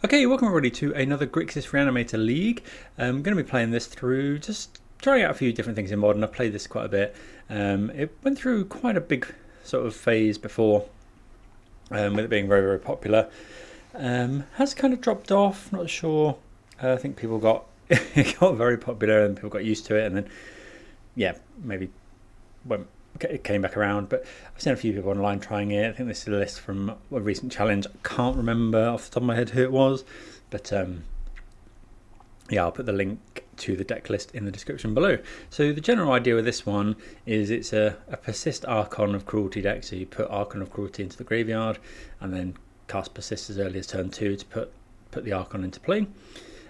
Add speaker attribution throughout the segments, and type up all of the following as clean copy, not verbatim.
Speaker 1: Okay, welcome everybody to another Grixis Reanimator League. I'm going to be playing this through, just trying out a few different things in Modern. I've played this quite a bit. It went through quite a big sort of phase before, with it being very, very popular. Has kind of dropped off, not sure. I think people got, it got very popular and people got used to it, and then, yeah, maybe it came back around. But I've seen a few people online trying it. I think this is a list from a recent challenge. I can't remember off the top of my head who it was, but yeah, I'll put the link to the deck list in the description below. So the general idea with this one is it's a persist Archon of Cruelty deck. So you put Archon of Cruelty into the graveyard and then cast persist as early as turn 2 to put the Archon into play.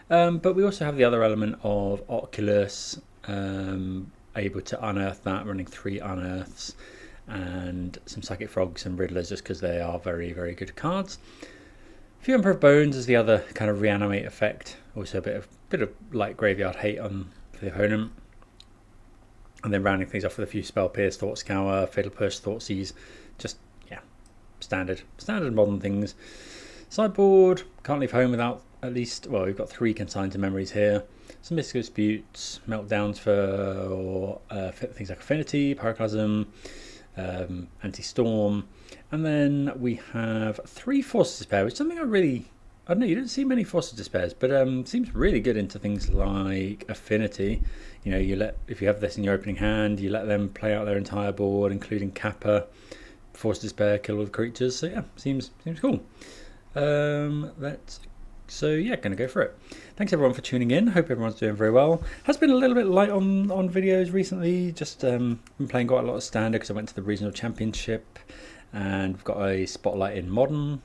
Speaker 1: But we also have the other element of Oculus, able to unearth that, running 3 unearths, and some Psychic Frogs and Riddlers just because they are very, very good cards. A few Emperor of Bones is the other kind of reanimate effect, also a bit of light graveyard hate for the opponent. And then rounding things off with a few Spell Pierce, Thought Scour, Fatal Push, Thought Seize, just, yeah, standard modern things. Sideboard, can't leave home without at least, well, we've got 3 Consigned to Memories here. Some Mystical Disputes, Meltdowns for things like Affinity, Pyroclasm, Anti-Storm. And then we have 3 Forces of Despair, which is something I don't know, you don't see many Forces of Despairs, but seems really good into things like Affinity. You know, if you have this in your opening hand, you let them play out their entire board, including Kappa, Force of Despair, kill all the creatures. So yeah, seems cool. So yeah, gonna go for it. Thanks everyone for tuning in. Hope everyone's doing very well. Has been a little bit light on videos recently. Just been playing quite a lot of Standard because I went to the regional championship, and we've got a spotlight in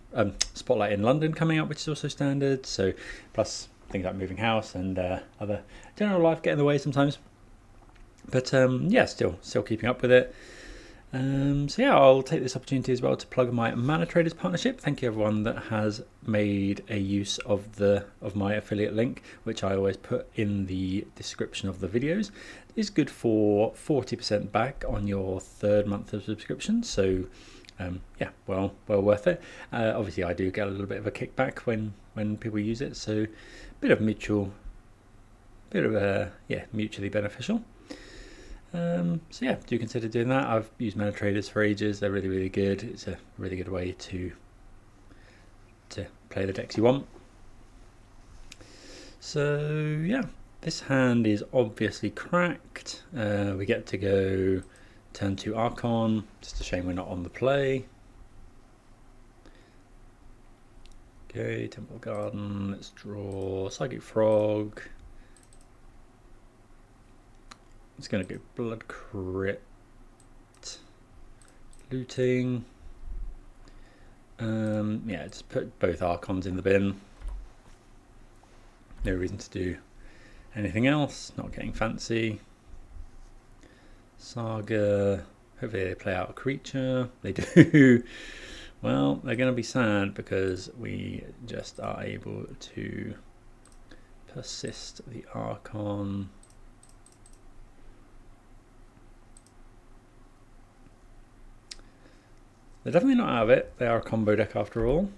Speaker 1: spotlight in London coming up, which is also Standard. So plus things like moving house and other general life get in the way sometimes. But yeah, still keeping up with it. So yeah, I'll take this opportunity as well to plug my Manatraders partnership. Thank you everyone that has made a use of my affiliate link, which I always put in the description of the videos. It is good for 40% back on your 3rd month of subscription. So yeah, well worth it. Obviously, I do get a little bit of a kickback when people use it, so mutually beneficial. So yeah, do consider doing that. I've used Manatraders for ages. They're really, really good. It's a really good way to play the decks you want. So yeah, this hand is obviously cracked. We get to go turn 2 Archon. Just a shame we're not on the play. Okay, Temple Garden. Let's draw Psychic Frog. It's going to go Blood Crypt, Looting. Yeah, just put both Archons in the bin. No reason to do anything else. Not getting fancy. Saga. Hopefully they play out a creature. They do. Well, they're going to be sad because we just are able to persist the Archon. They're definitely not out of it. They are a combo deck after all.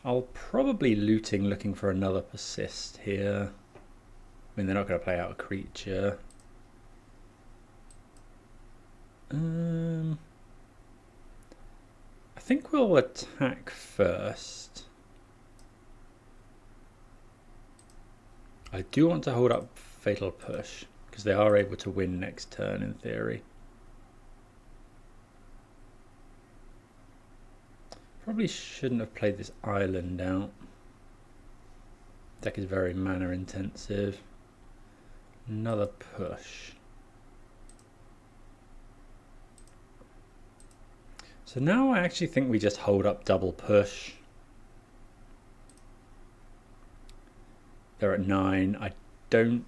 Speaker 1: I'll probably looking for another persist here. I mean, they're not going to play out a creature. I think we'll attack first. I do want to hold up Fatal Push because they are able to win next turn in theory. Probably shouldn't have played this island out. Deck is very mana intensive. Another push. So now I actually think we just hold up double push. They're at 9. I don't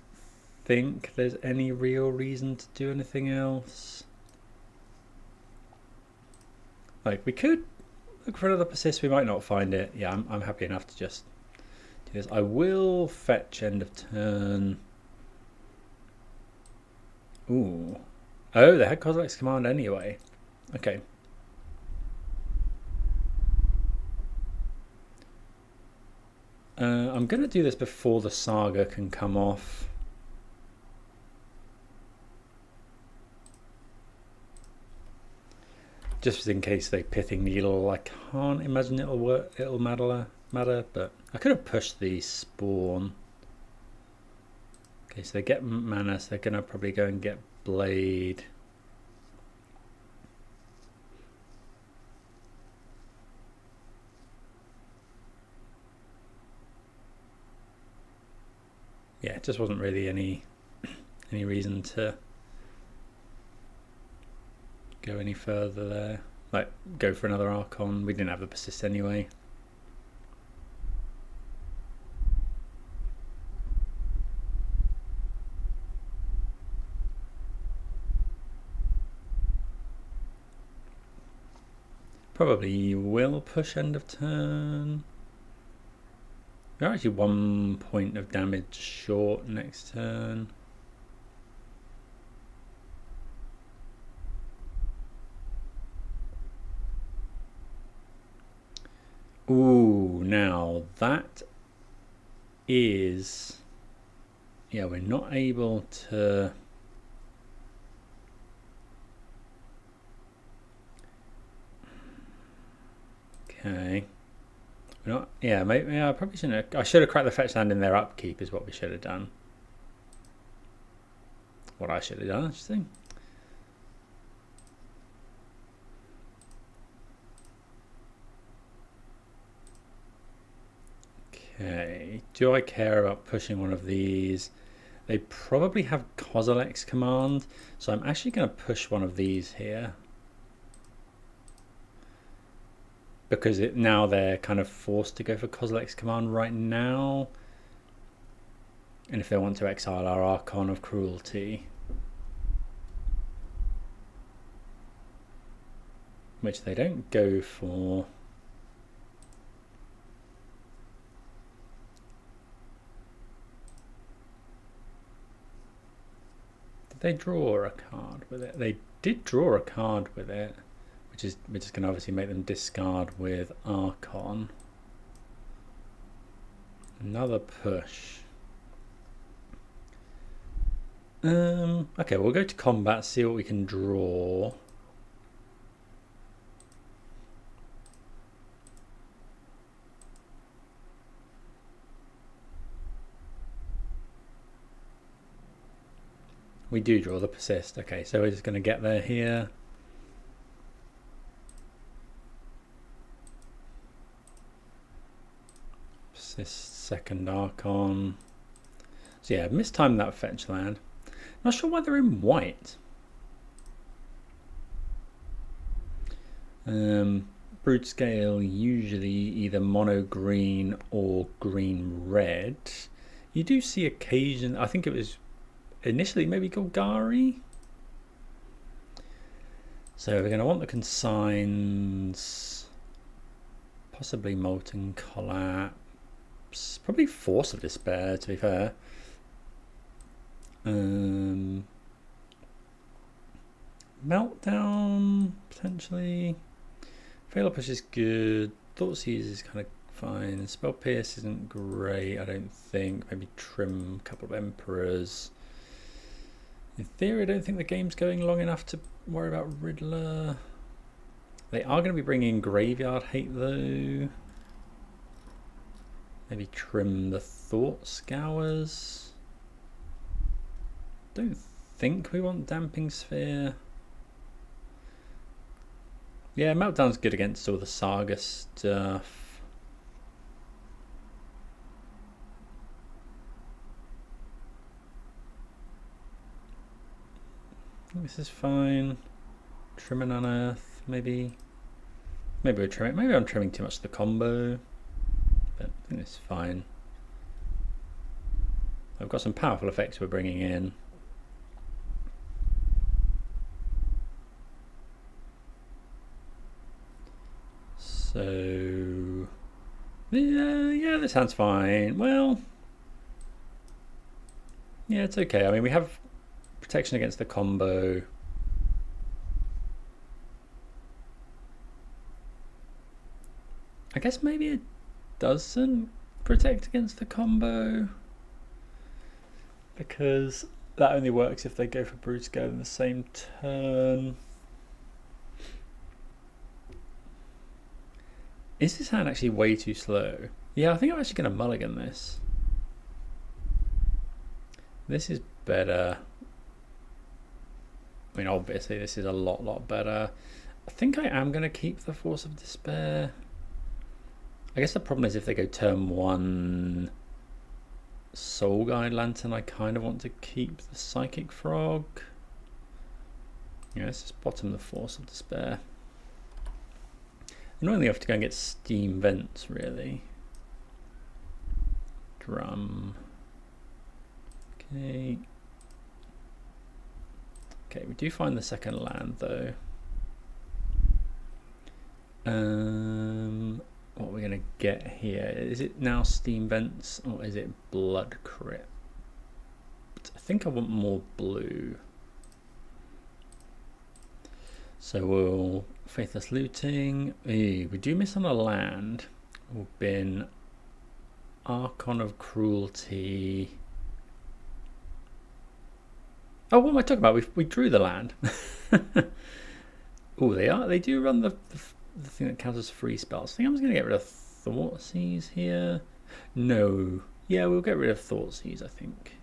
Speaker 1: think there's any real reason to do anything else. Like, we could look for another persist. We might not find it. Yeah, I'm happy enough to just do this. I will fetch end of turn. Ooh. Oh, they had Kozilek's Command anyway. Okay. I'm going to do this before the saga can come off. Just in case they Pithing Needle. I can't imagine it'll work. It'll matter, but I could have pushed the Spawn. Okay, so they get mana, so they're going to probably go and get Blade. Yeah, it just wasn't really any reason to go any further there. Like, go for another Archon. We didn't have the persist anyway. Probably will push end of turn. We're actually 1 point of damage short next turn. Ooh, now that is... Yeah, we're not able to... Okay. We're not... Yeah, maybe I probably shouldn't have... I should have cracked the fetch land in their upkeep is what we should have done. What I should have done, I should think. Okay, do I care about pushing one of these? They probably have Kozilek's command, so I'm actually going to push one of these here. Because now they're kind of forced to go for Kozilek's command right now. And if they want to exile our Archon of Cruelty, which they don't go for. They draw a card with it. They did draw a card with it, which is going to obviously make them discard with Archon. Another push. Okay, we'll go to combat, see what we can draw. We do draw the persist. Okay, so we're just going to get there here. Persist, second Archon. So yeah, mistimed that fetch land. Not sure why they're in white. Brood scale usually either mono green or green red. You do see occasion. I think it was initially maybe Golgari. So we're going to want the consigns, possibly Molten Collapse, probably Force of Despair to be fair. Meltdown potentially. Fatal Push is good. Thought Seize is kind of fine. Spell Pierce isn't great, I don't think. Maybe trim a couple of Emperors. In theory, I don't think the game's going long enough to worry about Riddler. They are going to be bringing Graveyard Hate though. Maybe trim the Thought Scours. Don't think we want Damping Sphere. Yeah, Meltdown's good against all the Saga stuff. This is fine. Trim and Unearth, maybe. Maybe we're trimming. Maybe I'm trimming too much of the combo, but I think it's fine. I've got some powerful effects we're bringing in. So yeah, this hand's fine. Well, yeah, it's okay. I mean, we have protection against the combo. I guess maybe it doesn't protect against the combo, because that only works if they go for Brood Scale in the same turn. Is this hand actually way too slow? Yeah, I think I'm actually going to mulligan this. This is better. I mean, obviously this is a lot better. I think I am going to keep the Force of Despair. I guess the problem is if they go turn 1 Soul Guide Lantern, I kind of want to keep the Psychic Frog. Yeah, let's just bottom the Force of Despair. Annoyingly, I have to go and get Steam Vents, really. Drum. Okay. Okay, we do find the second land, though. What are we going to get here? Is it now Steam Vents, or is it Blood Crypt? I think I want more blue. So we'll Faithless Looting. Ooh, we do miss on a land. We'll bin Archon of Cruelty. Oh, what am I talking about? We drew the land. Oh, they do run the thing that counts as free spells. I think I'm just going to get rid of Thoughtseize here. No. Yeah, we'll get rid of Thoughtseize, I think.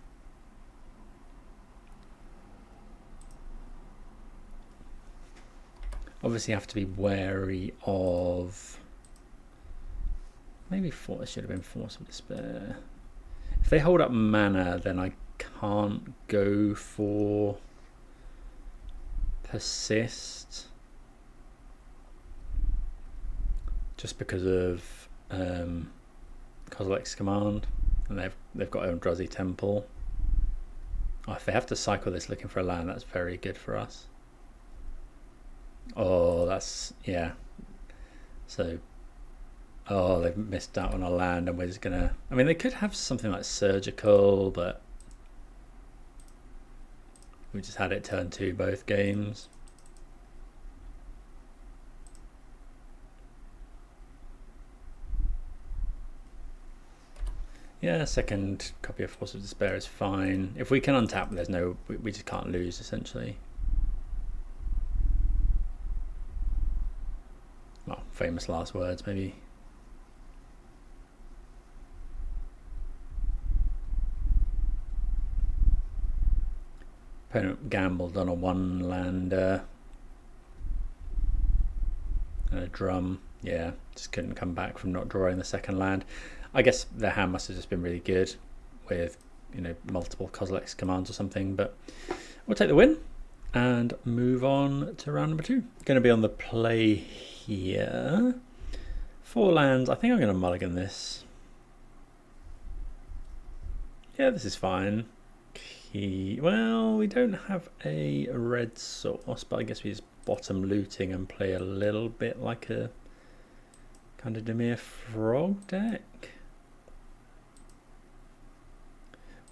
Speaker 1: Obviously have to be wary of... Maybe it should have been Force of Despair. If they hold up mana, then I can't go for Persist. Just because of Kozilek's Command, and they've got Eldrazi Temple. Oh, if they have to cycle this looking for a land, that's very good for us. Oh, that's, yeah. So, oh, they've missed out on a land, and we're just gonna... I mean, they could have something like Surgical, but we just had it turn 2 both games. Yeah, second copy of Force of Despair is fine. If we can untap, there's no... we just can't lose, essentially. Well, famous last words, maybe. Opponent gambled on a 1-lander. And a drum. Yeah, just couldn't come back from not drawing the second land. I guess their hand must have just been really good with, you know, multiple Kozilek's commands or something. But we'll take the win and move on to round number 2. Going to be on the play here. 4 lands. I think I'm going to mulligan this. Yeah, this is fine. Well, we don't have a red source, but I guess we just bottom looting and play a little bit like a kind of Dimir Frog deck.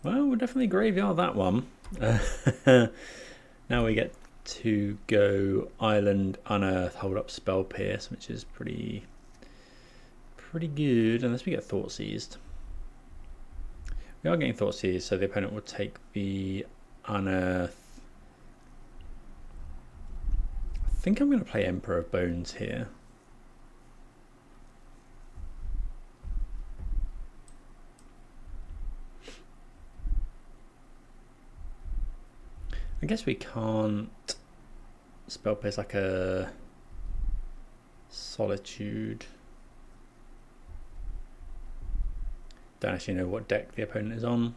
Speaker 1: Well, we'll definitely graveyard that one. Now we get to go Island, Unearth, hold up Spell Pierce, which is pretty good, unless we get Thoughtseized. We are getting Thoughtseized, so the opponent will take the Unearth. I think I'm going to play Emperor of Bones here. I guess we can't Spell Pierce like a Solitude. Don't actually know what deck the opponent is on.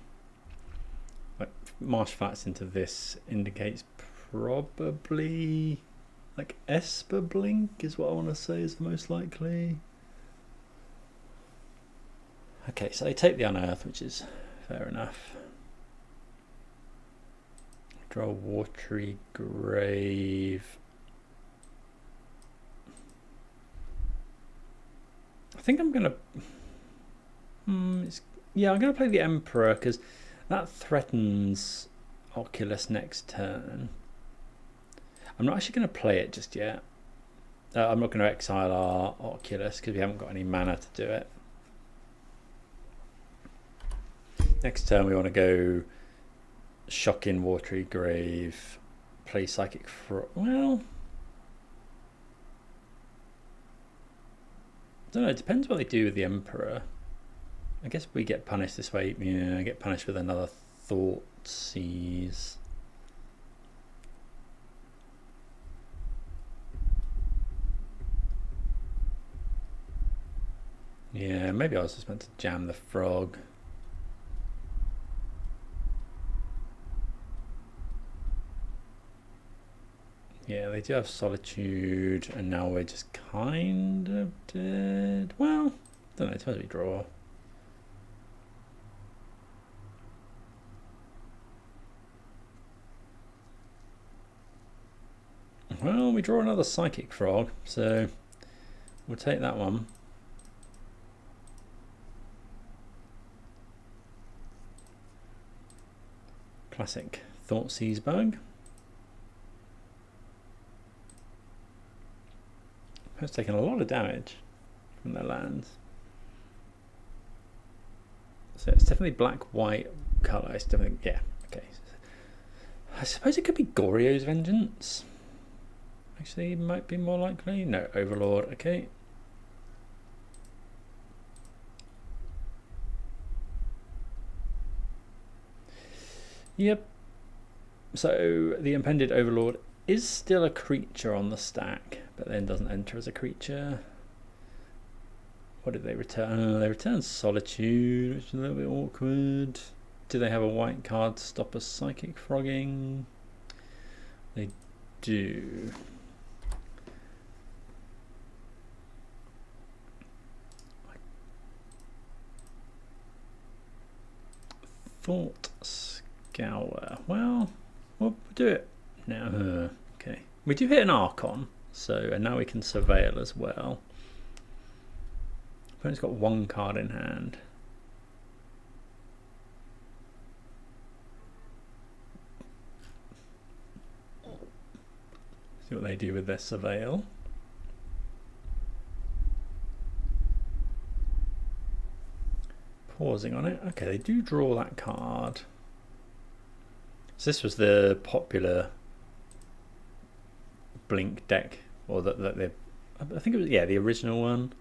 Speaker 1: Like Marsh Flats into this indicates probably like Esper Blink is what I want to say is the most likely. Okay, so they take the Unearth, which is fair enough. Draw a Watery Grave. I think I'm gonna yeah, I'm gonna play the Emperor because that threatens Oculus next turn. I'm not actually gonna play it just yet. I'm not gonna exile our Oculus because we haven't got any mana to do it. Next turn we want to go Shocking Watery Grave, play Psychic Frog. Well, I don't know, it depends what they do with the Emperor. I guess we get punished this way. Yeah, I get punished with another Thought Seize. Yeah, maybe I was just meant to jam the frog. Yeah, they do have Solitude, and now we're just kind of dead. Well, I don't know, it's supposed to be draw. Well, we draw another Psychic Frog, so we'll take that one. Classic Thoughtseize Bug. It's taken a lot of damage from their lands. So it's definitely black-white colour. It's definitely, yeah, okay. I suppose it could be Goryo's Vengeance. Actually, might be more likely. No, Overlord, okay. Yep. So the Impended Overlord is still a creature on the stack, but then doesn't enter as a creature. What did they return? Oh, they returned Solitude, which is a little bit awkward. Do they have a white card to stop us Psychic Frogging? They do. Thought Scour. Well, we'll do it now. Okay, we do hit an Archon, so and now we can Surveil as well. Opponent's got one card in hand. See what they do with their Surveil. Pausing on it. Okay, they do draw that card. So this was the popular Blink deck, or that they, I think it was, yeah, the original one.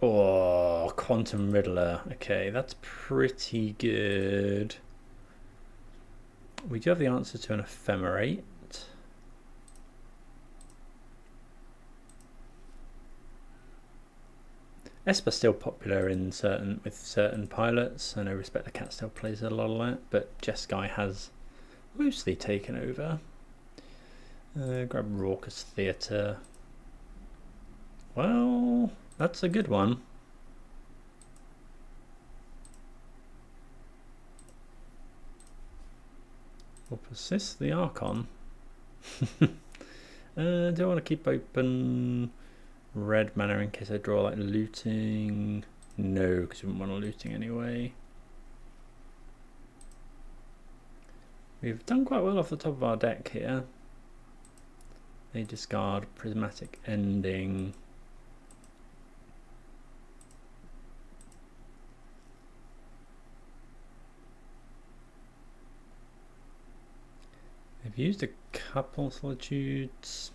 Speaker 1: Oh, Quantum Riddler. Okay, that's pretty good. We do have the answer to an Ephemerate. Esper's still popular in with certain pilots. I know Respect the Cat still plays a lot of that, but Jeskai has mostly taken over. Grab Raucous Theatre. Well, that's a good one. We'll persist the Archon. Do I want to keep open red mana in case I draw like looting? No, because we wouldn't want a looting anyway. We've done quite well off the top of our deck here. They discard Prismatic Ending. They've used a couple Solitudes.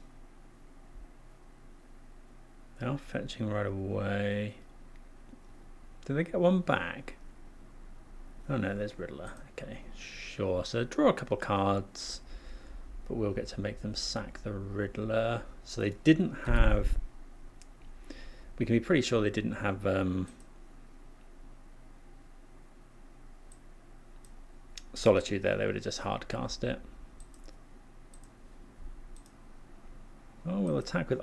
Speaker 1: They are fetching right away. Do they get one back? Oh no, there's Riddler. Okay, sure. So draw a couple cards, but we'll get to make them sack the Riddler. So they didn't have... We can be pretty sure they didn't have... Solitude there. They would have just hard cast it. Oh, we'll attack with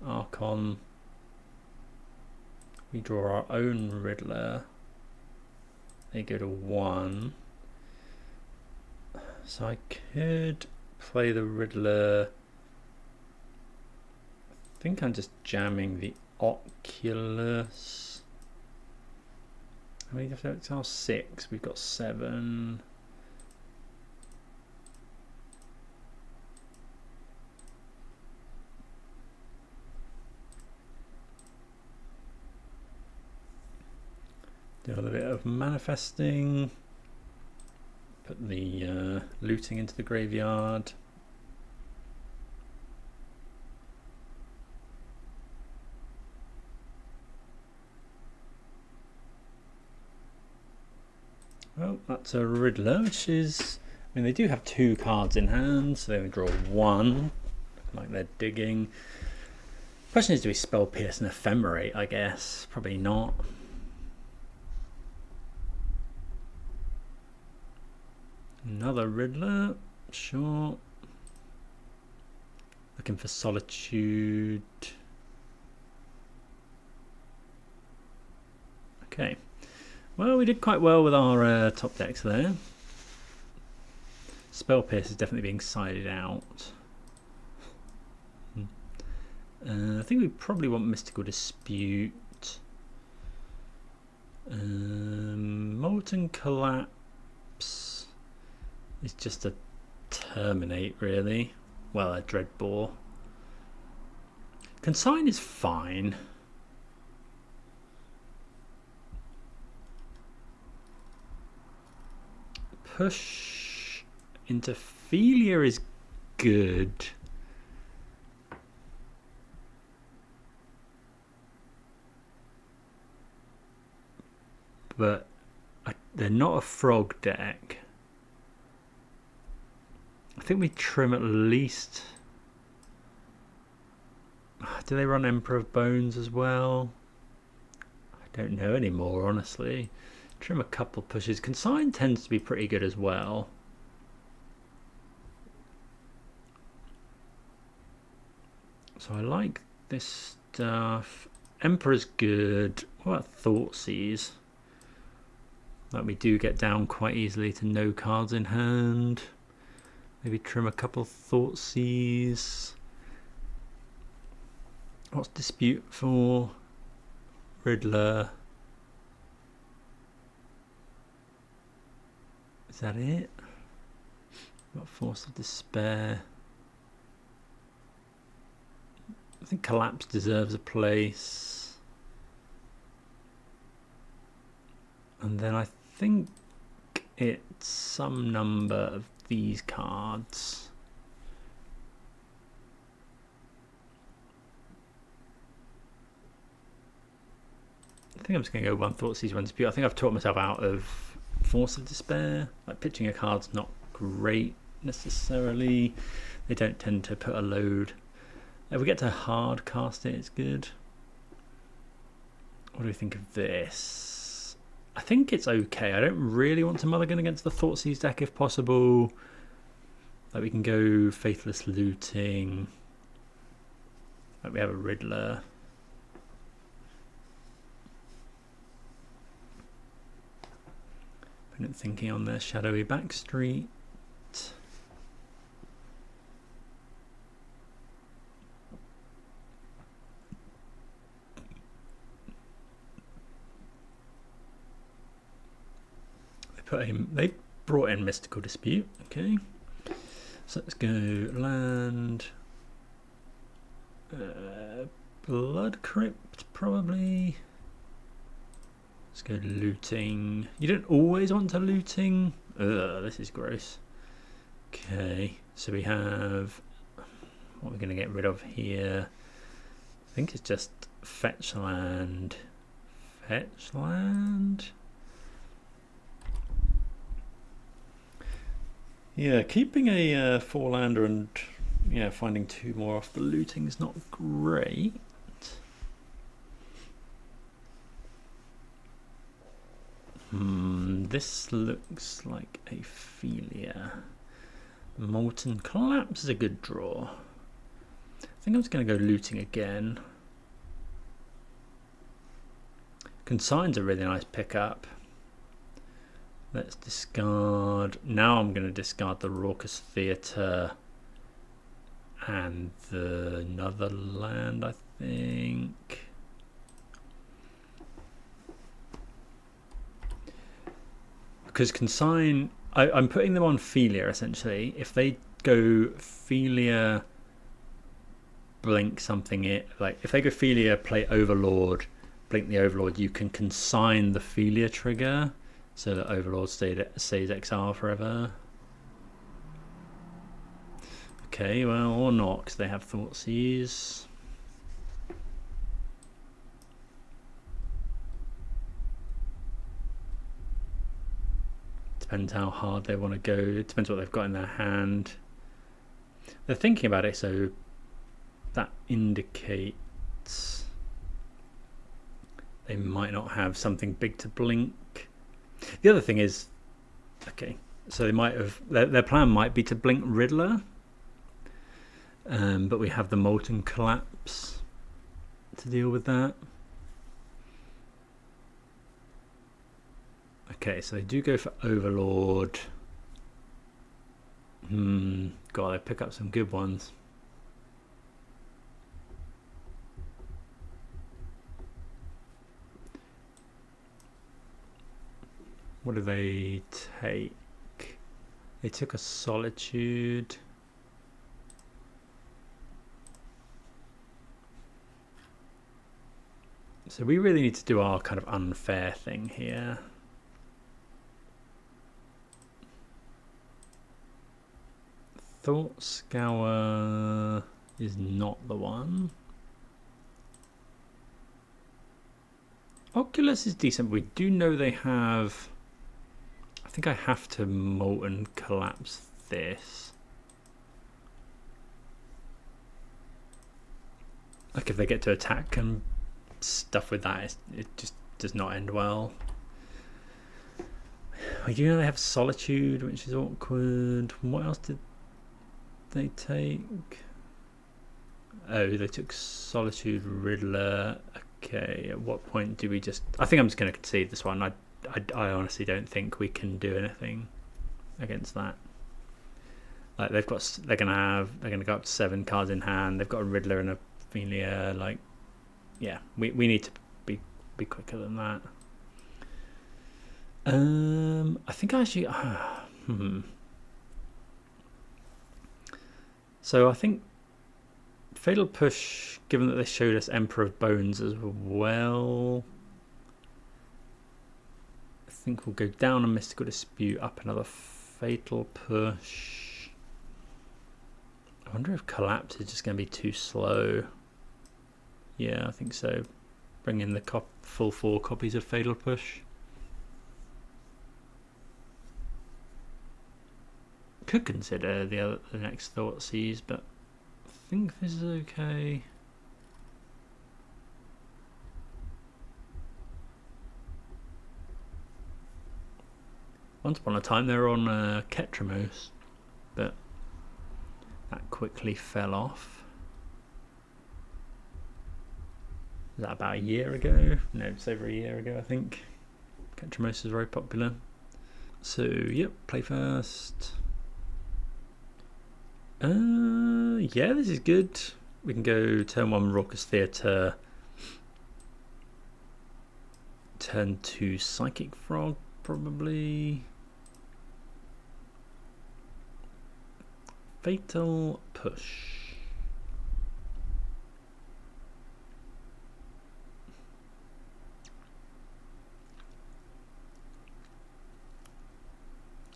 Speaker 1: Archon. We draw our own Riddler. They go to 1. So I could play the Riddler. I think I'm just jamming the Oculus. How many do you have to exile? 6. We've got 7. Do a little bit of manifesting. Put the looting into the graveyard. Well, that's a Riddler, which is... I mean, they do have 2 cards in hand, so they only draw 1. Like they're digging. Question is, do we spell Pierce and Ephemerate, I guess? Probably not. Another Riddler, sure. Looking for Solitude. Okay. Well, we did quite well with our top decks there. Spell Pierce is definitely being sided out. I think we probably want Mystical Dispute. Molten Collapse is just a Terminate, really. Well, a Dreadbore. Consign is fine. Push into Interphilia is good. But they're not a frog deck. I think we trim at least... Do they run Emperor of Bones as well? I don't know anymore, honestly. Trim a couple pushes. Consign tends to be pretty good as well. So I like this stuff. Emperor's good. What about Thoughtseize? Like we do get down quite easily to no cards in hand. Maybe trim a couple Thoughtseize. What's Dispute for? Riddler. Is that it? Got Force of Despair. I think Collapse deserves a place. And then I think it's some number of these cards. I think I'm just going to go one Thoughtseize, one Dispute. I think I've taught myself out of Force of Despair. Like pitching a card's not great necessarily. They don't tend to put a load. If we get to hard cast it, it's good. What do we think of this? I think it's okay. I don't really want to mulligan against the Thoughtseize deck if possible. Like we can go Faithless Looting. Like we have a Riddler. Opponent thinking on their shadowy backstreet. They brought in Mystical Dispute. Okay, so let's go land. Blood Crypt probably. Let's go looting. You don't always want to looting. Ugh, this is gross. Okay, so we have what we're going to get rid of here. I think it's just fetch land. Fetch land. Yeah, keeping a 4-lander and finding 2 more off the looting is not great. This looks like a Philia. Molten Collapse is a good draw. I think I'm just going to go looting again. Consign's a really nice pickup. Let's discard. Now I'm going to discard the Raucous Theatre and another land, I think. Because Consign, I'm putting them on Philia essentially. If they go Philia, blink something, like if they go Philia, play Overlord, blink the Overlord, you can consign the Philia trigger so that Overlord stays exile forever. Okay, well, or not, because they have Thoughtseize. Depends how hard they want to go. It depends what they've got in their hand. They're thinking about it, so that indicates they might not have something big to blink. The other thing is, okay, so they might have, their plan might be to blink Riddler, but we have the Molten Collapse to deal with that. Okay, so they do go for Overlord. God, they pick up some good ones. What do they take? They took a Solitude. So we really need to do our kind of unfair thing here. Thought Scour is not the one. Oculus is decent. We do know they have... I think I have to Molten Collapse this. Like if they get to attack and stuff with that, it just does not end well. We do know they have Solitude, which is awkward. What else did they take? Oh, they took Solitude, Riddler. Okay, at what point do we just... I think I'm just going to concede this one. I honestly don't think we can do anything against that. Like they're going to go up to 7 cards in hand. They've got a Riddler and a Philia. Like, yeah, we need to be quicker than that. I think actually... So I think Fatal Push, given that they showed us Emperor of Bones as well, I think we'll go down a Mystical Dispute, up another Fatal Push. I wonder if Collapse is just going to be too slow. Yeah, I think so. Bring in the full 4 copies of Fatal Push. Could consider the next Thoughtseize, but I think this is okay. Once upon a time they were on Ketramos, but that quickly fell off. Was that about a year ago? No, it's over a year ago, I think. Ketramos is very popular. So, yep, play first. Yeah, this is good. We can go turn 1 Raucous Theatre, turn 2 Psychic Frog, probably. Fatal Push.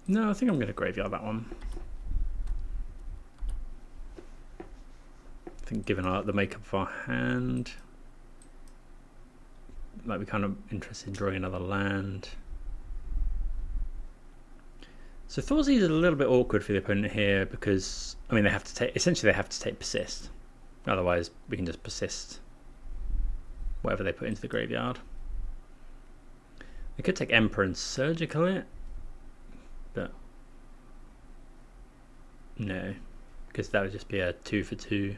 Speaker 1: No, I think I'm going to graveyard that one. I think given the makeup of our hand, might be kind of interested in drawing another land. So Thoughtseize is a little bit awkward for the opponent here because, I mean, they have to take, essentially they have to take Persist. Otherwise we can just persist whatever they put into the graveyard. They could take Emperor and Surgical it, but no, because that would just be a 2 for 2.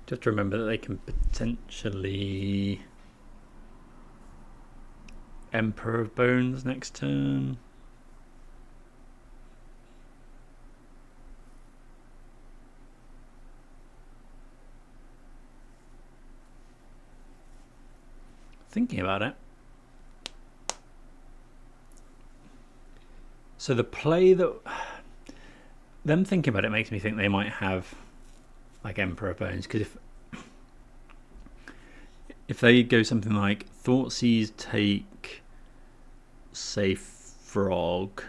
Speaker 1: Just remember that they can potentially Emperor of Bones next turn. Thinking about it. So the play that them thinking about it makes me think they might have like Emperor Bones, because if they go something like Thoughtseize, take, say, Frog,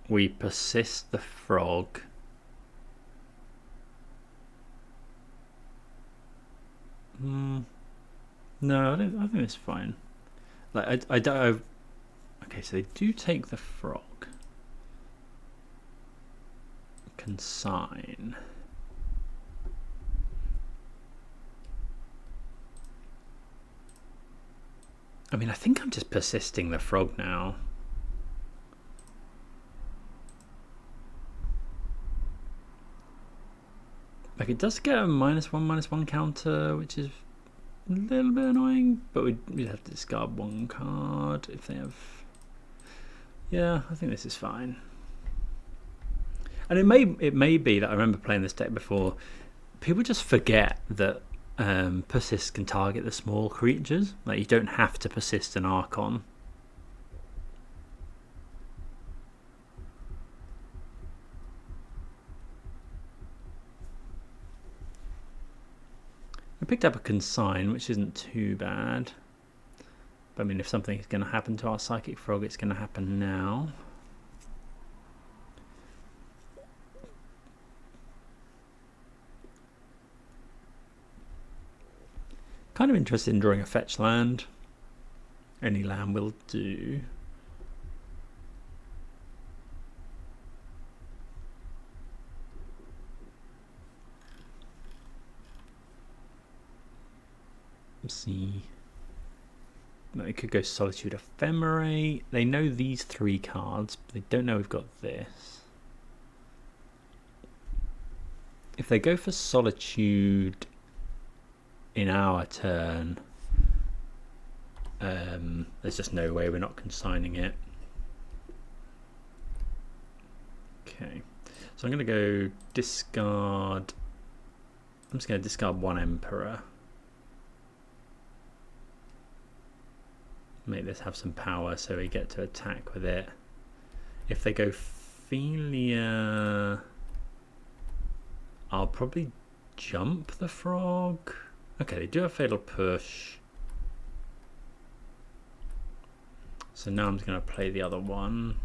Speaker 1: we persist the Frog, no, I think it's fine. Like I don't. Okay, so they do take the Frog. Consign. I mean, I think I'm just persisting the Frog now. Like, it does get a -1/-1 counter, which is a little bit annoying, but we'd have to discard one card if they have. Yeah, I think this is fine. And it may be that I remember playing this deck before. People just forget that persist can target the small creatures. Like, you don't have to persist an Archon. We picked up a Consign, which isn't too bad. But I mean, if something is going to happen to our Psychic Frog, it's going to happen now. Kind of interested in drawing a fetch land. Any land will do. Let's see. They could go Solitude Ephemerate. They know these 3 cards, but they don't know we've got this. If they go for Solitude in our turn, there's just no way we're not consigning it. Okay, so I'm going to go discard. I'm just going to discard 1 Emperor. Make this have some power so we get to attack with it. If they go Philia, I'll probably jump the Frog. Okay, they do have Fatal Push. So now I'm just going to play the other one.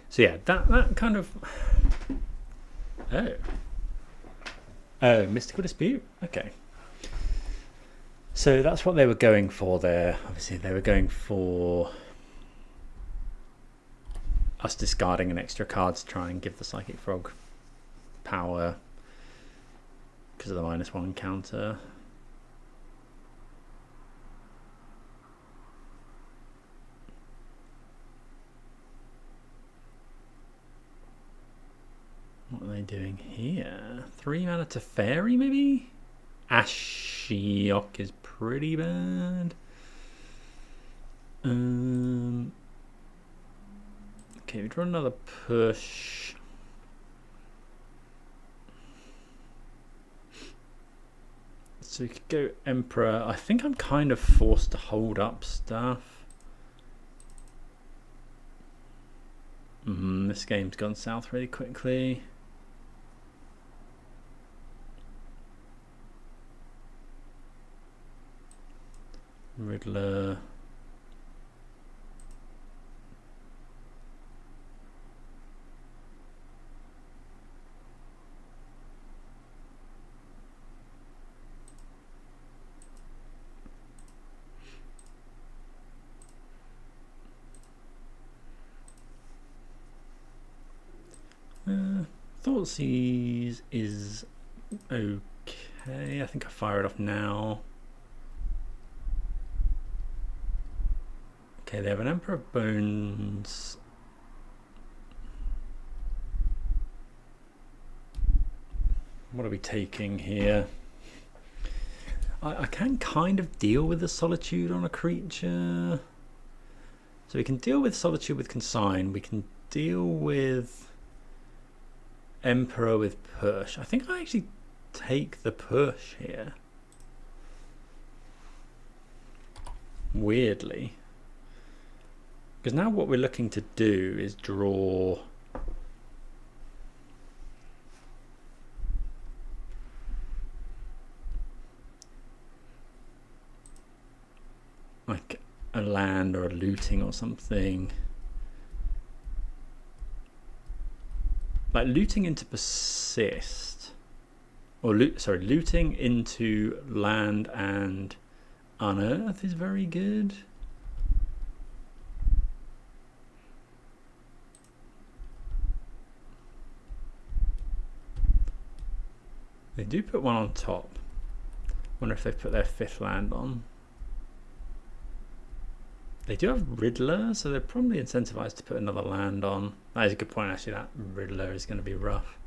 Speaker 1: So yeah, that kind of... Oh, Mystical Dispute? Okay. So that's what they were going for there. Obviously, they were going for us discarding an extra card to try and give the Psychic Frog power because of the -1 counter. What are they doing here? 3 mana to Fairy, maybe? Ashiok is pretty bad. Okay, we draw another push. So we could go Emperor. I think I'm kind of forced to hold up stuff. This game's gone south really quickly. Riddler. Thoughtseize is okay. I think I fire it off now. Okay, they have an Emperor of Bones. What are we taking here? I can kind of deal with the Solitude on a creature. So we can deal with Solitude with Consign. We can deal with Emperor with Push. I think I actually take the push here. Weirdly. Because now what we're looking to do is draw like a land or a looting or something. Like looting into persist, or looting into land and unearth is very good. They do put one on top. Wonder if they put their 5th land on. They do have Riddler, so they're probably incentivized to put another land on. That is a good point, actually. That Riddler is going to be rough.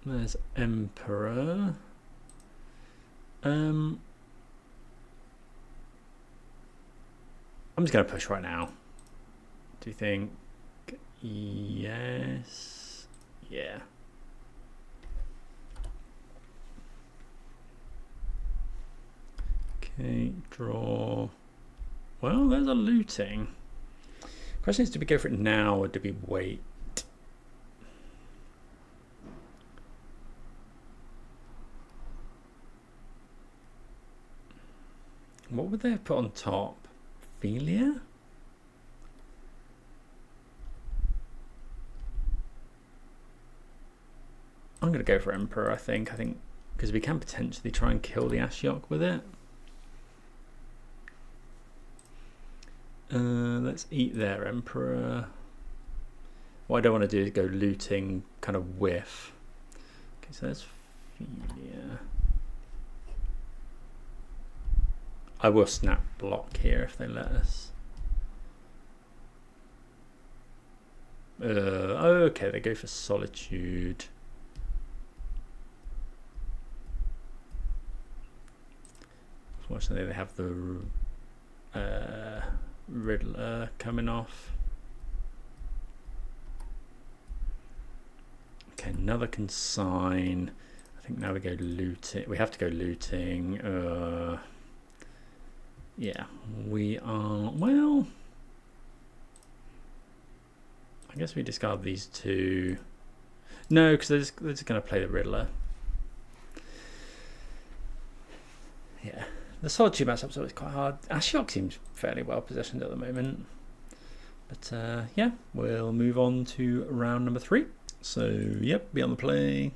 Speaker 1: There's Emperor. I'm just going to push right now. Do you think? Yes. Yeah. Okay, draw. Well, there's a looting. Question is, do we go for it now or do we wait? What would they have put on top? Philia? I'm going to go for Emperor, I think. Because we can potentially try and kill the Ashiok with it. Let's eat their Emperor. What I don't want to do is go looting kind of whiff. Okay, so that's Philia. I will snap block here if they let us. Okay, they go for Solitude. Unfortunately, they have the Riddler coming off. Okay, another consign. I think now we go looting. We have to go looting. Yeah, we are. Well, I guess we discard these two. No, because they're just going to play the Riddler. Yeah. The Solitude matchup's always quite hard. Ashiok seems fairly well positioned at the moment. But yeah, we'll move on to round number 3. So, yep, be on the play.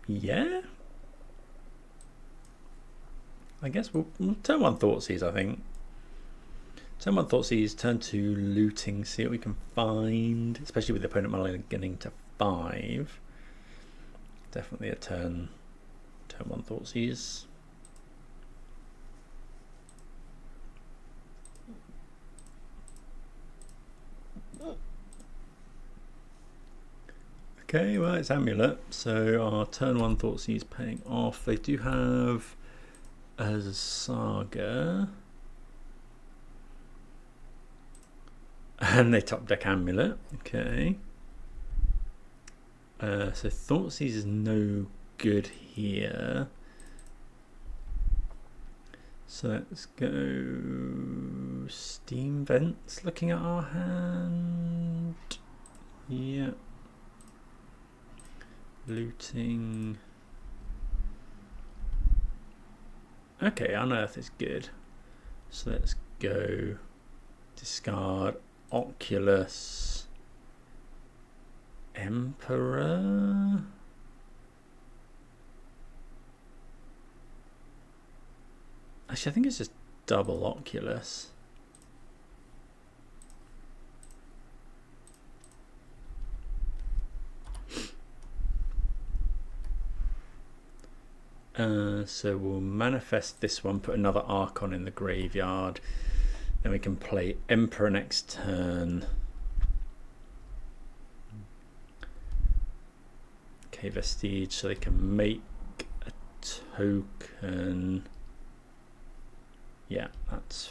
Speaker 1: Yeah. I guess we'll turn 1 Thoughtseize, I think. Turn 1 Thoughtseize, turn 2 looting, see what we can find. Especially with the opponent mulliganing getting to 5. Definitely a turn 1 Thoughtseize. Okay, well, it's Amulet, so our turn 1 Thoughtseize paying off. They do have a Saga, and they top deck Amulet. Okay, so Thoughtseize is no good here. So let's go Steam Vents, looking at our hand. Yeah. Looting. Okay, Unearth is good. So let's go discard Oculus. Emperor. Actually, I think it's just double Oculus. So we'll manifest this one, put another Archon in the graveyard. Then we can play Emperor next turn. Okay, Vestige, so they can make a token. Yeah, that's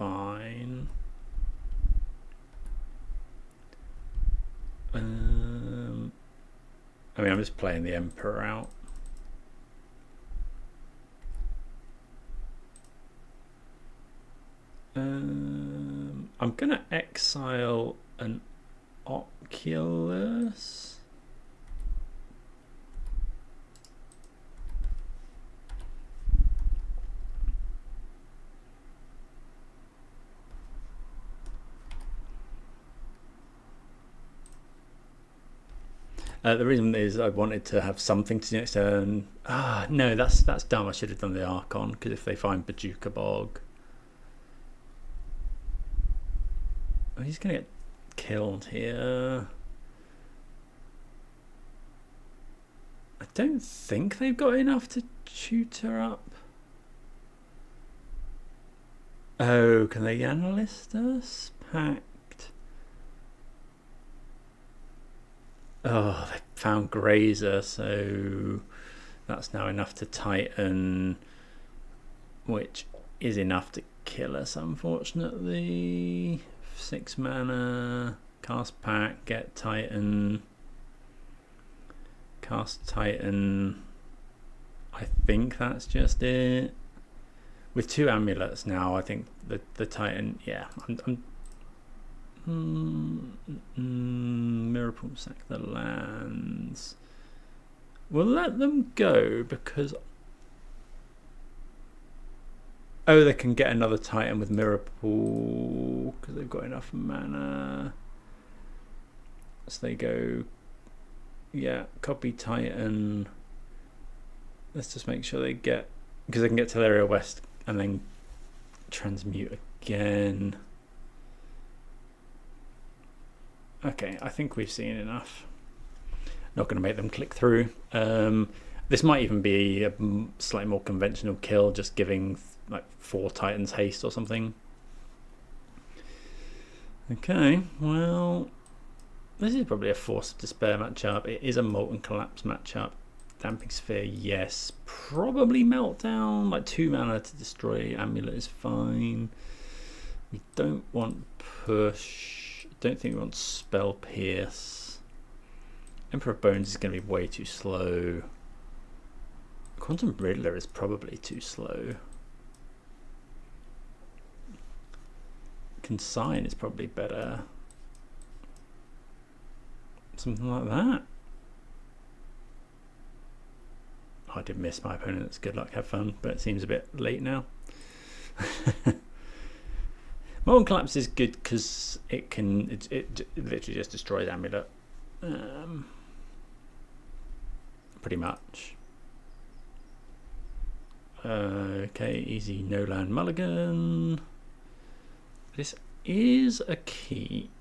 Speaker 1: fine. I mean, I'm just playing the Emperor out. I'm gonna exile an Oculus. The reason is I wanted to have something to do next turn. No, that's dumb. I should have done the Archon, because if they find Bajuka Bog, oh, he's gonna get killed here. I don't think they've got enough to tutor up. Oh, can they analyst us? Pact. Oh, they found Grazer, so that's now enough to Titan, which is enough to kill us, unfortunately. 6 mana, cast Pact, get Titan, cast Titan. I think that's just it. With 2 amulets now, I think the Titan, yeah, Mirror Pool, sack the lands. We'll let them go because they can get another Titan with Mirror Pool because they've got enough mana. So they go, yeah, copy Titan. Let's just make sure they get, because they can get Teleria West and then transmute again. Okay, I think we've seen enough. Not going to make them click through. This might even be a slightly more conventional kill, just giving like 4 Titans haste or something. Okay, well, this is probably a Force of Despair matchup. It is a Molten Collapse matchup. Damping Sphere, yes. Probably Meltdown, like 2 mana to destroy Amulet is fine. We don't want Push. Don't think we want Spell Pierce. Emperor of Bones is going to be way too slow. Quantum Riddler is probably too slow. Consign is probably better. Something like that. Oh, I did miss my opponent's good luck, have fun, but it seems a bit late now. Molten Collapse is good because it literally just destroys Amulet. Pretty much. Okay, easy no land mulligan. This is a keep.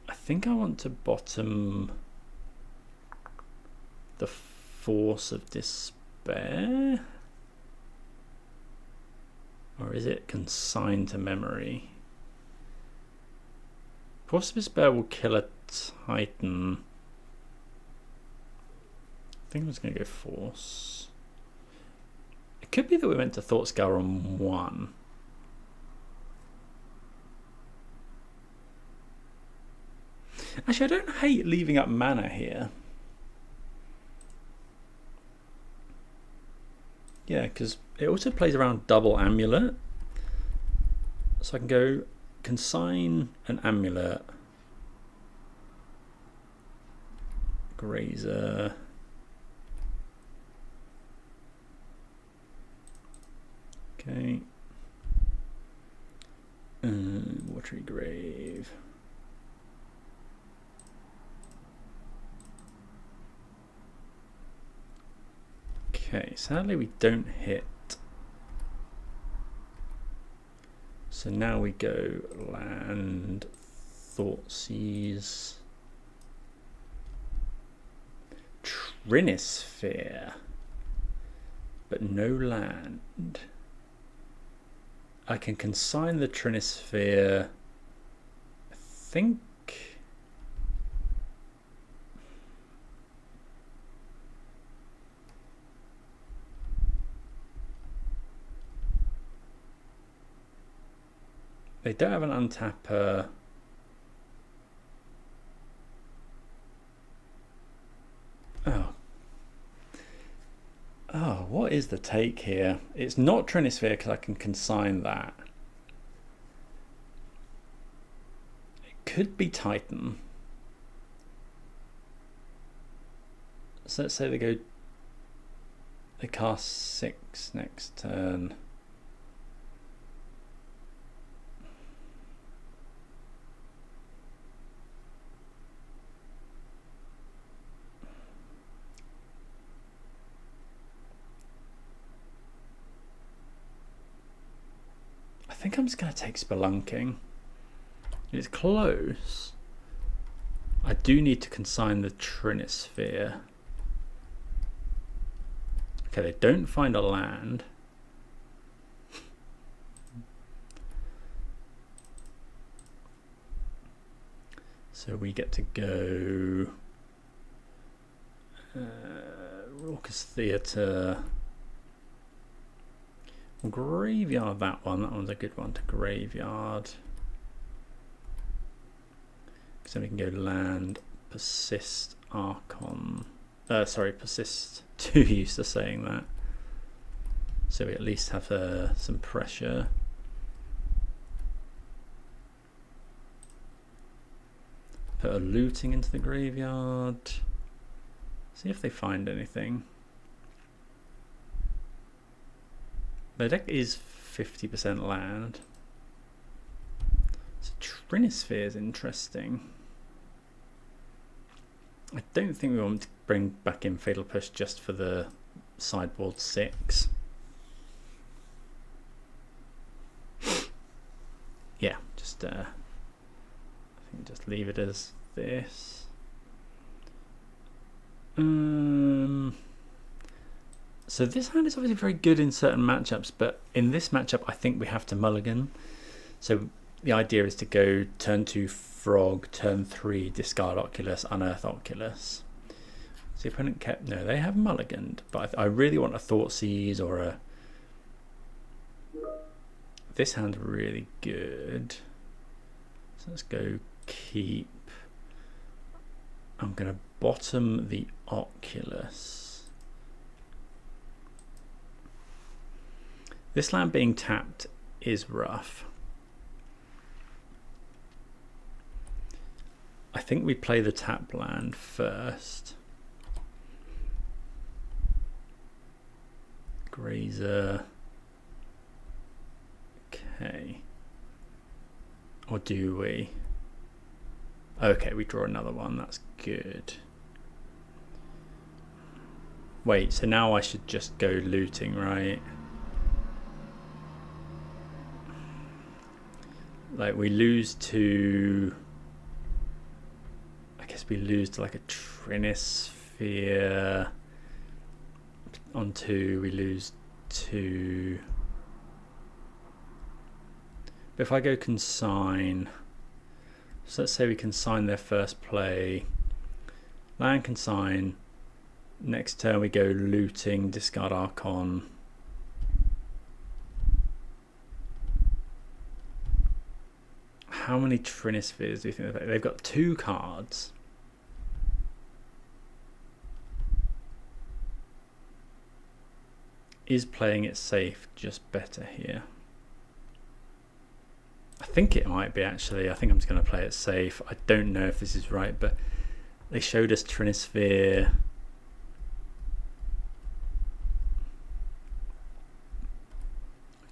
Speaker 1: I think I want to bottom the Force of Despair. Or is it Consigned to Memory? Force of Despair will kill a Titan. I think I'm just going to go Force. It could be that we went to Thought Scour on 1. Actually, I don't hate leaving up mana here. Yeah, because it also plays around double Amulet. So I can go Consign an Amulet. Grazer. Okay. Watery Grave. Okay, sadly we don't hit. So now we go land, Thoughtseize, Trinisphere, but no land. I can consign the Trinisphere, I think. They don't have an untapper. Oh, what is the take here? It's not Trinisphere because I can consign that. It could be Titan. So let's say they cast 6 next turn. I think I'm just going to take Spelunking. It's close. I do need to consign the Trinisphere. Okay, they don't find a land. So we get to go Raucous Theatre. We'll graveyard that one. That one's a good one to graveyard. So we can go land, persist, Archon. Sorry, persist. Too used to saying that. So we at least have some pressure. Put a looting into the graveyard. See if they find anything. Their deck is 50% land. So Trinisphere is interesting. I don't think we want to bring back in Fatal Push just for the sideboard 6. Yeah, just I think just leave it as this. So this hand is obviously very good in certain matchups, but in this matchup I think we have to mulligan. So the idea is to go turn 2 Frog, turn 3 discard Oculus, unearth Oculus. So the opponent kept, no, they have mulliganed, but I really want a Thoughtseize or a... This hand's really good. So let's go keep. I'm going to bottom the Oculus. This land being tapped is rough. I think we play the tap land first. Grazer. Okay. Or do we? Okay, we draw another one. That's good. Wait, so now I should just go looting, right? Like we lose to... I guess we lose to like a Trinisphere. On 2, we lose to... But if I go consign, so let's say we consign their first play, land consign, next turn we go looting, discard Archon. How many Trinispheres do you think they've got? 2 cards. Is playing it safe just better here? I think it might be actually. I think I'm just going to play it safe. I don't know if this is right, but they showed us Trinisphere.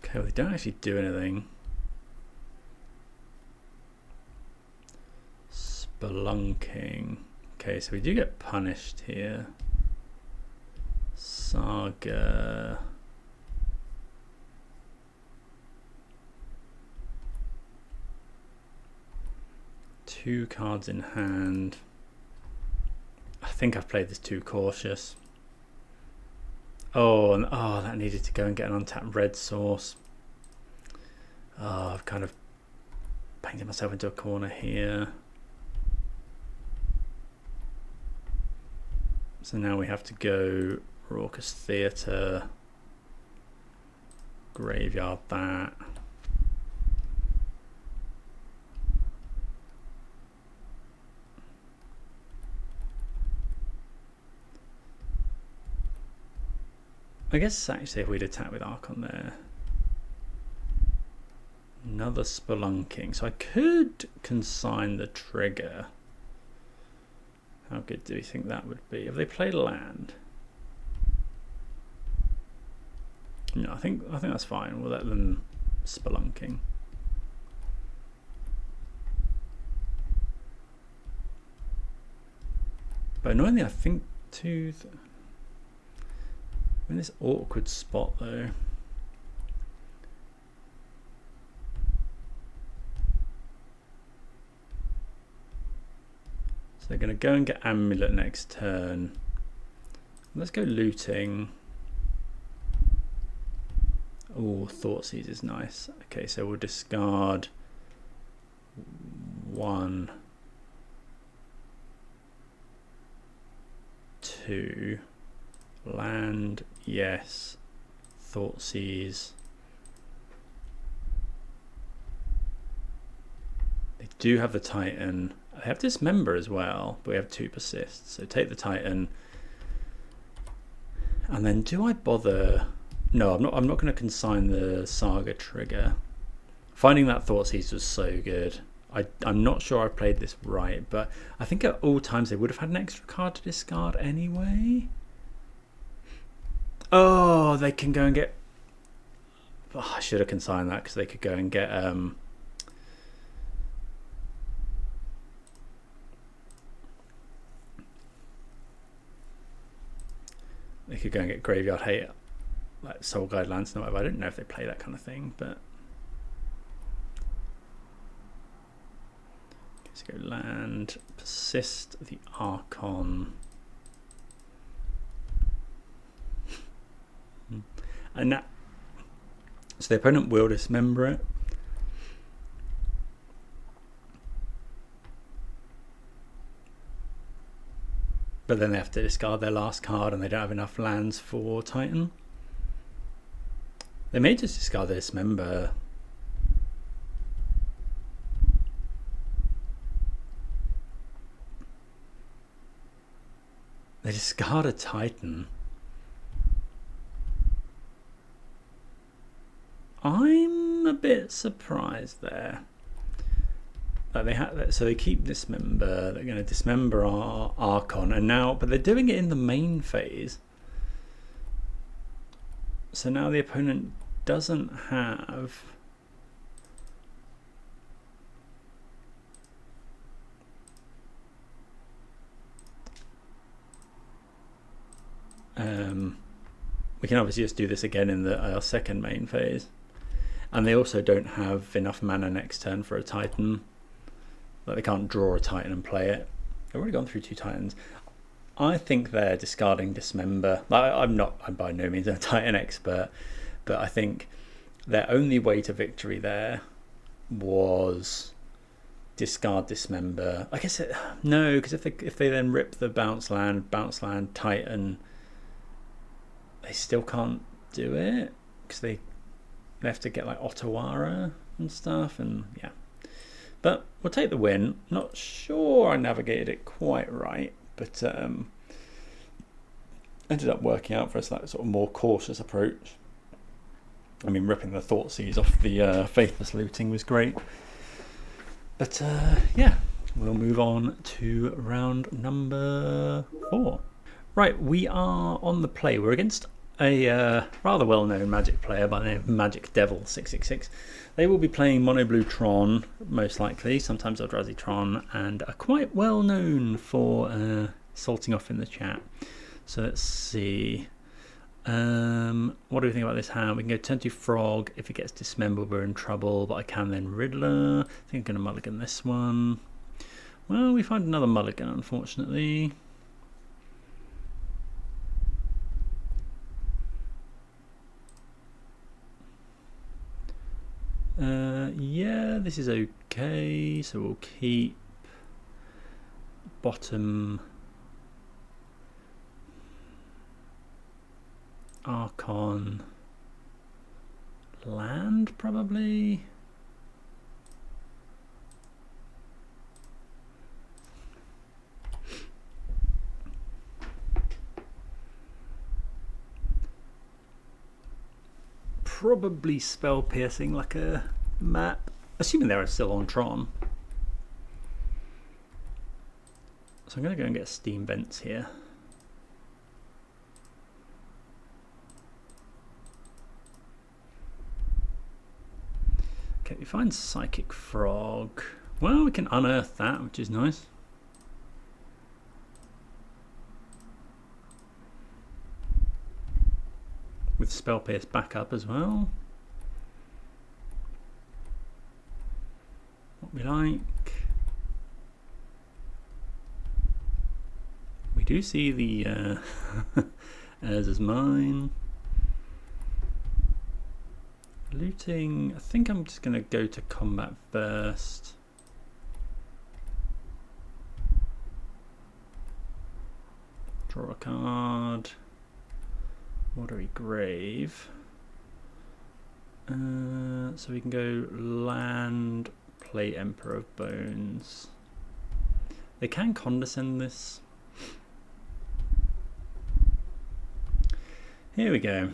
Speaker 1: Okay, well, they don't actually do anything. Spelunking. Okay, so we do get punished here. Saga. Two cards in hand. I think I've played this too cautious. Oh, and that needed to go and get an untapped red source. Oh, I've kind of painted myself into a corner here. So now we have to go Raucous Theatre, graveyard that. I guess actually if we'd attack with Archon there. Another spelunking. So I could consign the trigger. How good do we think that would be? Have they played land? No, I think that's fine. We'll let them spelunking. But annoyingly, I think in this awkward spot though. So they're going to go and get Amulet next turn. Let's go looting. Oh, Thoughtseize is nice. Okay, so we'll discard 1, 2, land, yes, Thoughtseize. They do have the Titan. They have Dismember as well, but we have 2 persists. So take the Titan. And then do I bother? No, I'm not going to consign the Saga trigger. Finding that Thoughtseize was so good. I'm not sure I played this right, but I think at all times they would have had an extra card to discard anyway. Oh, they can go and get... Oh, I should have consigned that because they could go and get... They could go and get Graveyard Hate, like Soul Guide Lantern or whatever. I don't know if they play that kind of thing, but... Let's go land, persist the Archon. And that, so the opponent will dismember it. But then they have to discard their last card and they don't have enough lands for Titan. They may just discard their dismember. They discard a Titan. I'm a bit surprised there. So they keep Dismember. They're going to Dismember our Archon, and now, but they're doing it in the main phase. So now the opponent doesn't have. We can obviously just do this again in our second main phase. And they also don't have enough mana next turn for a Titan. Like they can't draw a Titan and play it. They've already gone through 2 Titans. I think they're discarding Dismember. Like, I'm by no means a Titan expert, but I think their only way to victory there was discard Dismember. I guess no, because if they then rip the bounce land, Titan, they still can't do it because they have to get like Otawara and stuff, and yeah. But we'll take the win. Not sure I navigated it quite right, but ended up working out for us that sort of more cautious approach. I mean, ripping the Thoughtseize off the Faithless Looting was great. But yeah, we'll move on to round number 4. Right, we are on the play. We're against a rather well-known Magic player by the name of Magic Devil 666. They will be playing Mono Blue Tron, most likely, sometimes Eldrazi Tron, and are quite well known for salting off in the chat. So let's see. What do we think about this hand? We can go turn to Frog. If it gets Dismembered, we're in trouble, but I can then Riddler. I think I'm going to mulligan this one. Well, we find another mulligan, unfortunately. Yeah, this is okay, so we'll keep bottom Archon land, probably. probably spell piercing like a map, assuming they're still on Tron. So I'm going to go and get Steam Vents here. Okay, we find Psychic Frog. Well, we can unearth that, which is nice. With Spell Pierce backup as well. What we like. We do see the As is Mine. Looting, I think I'm just going to go to combat first. Draw a card. Watery Grave. So we can go land, play Emperor of Bones. They can condescend this. Here we go.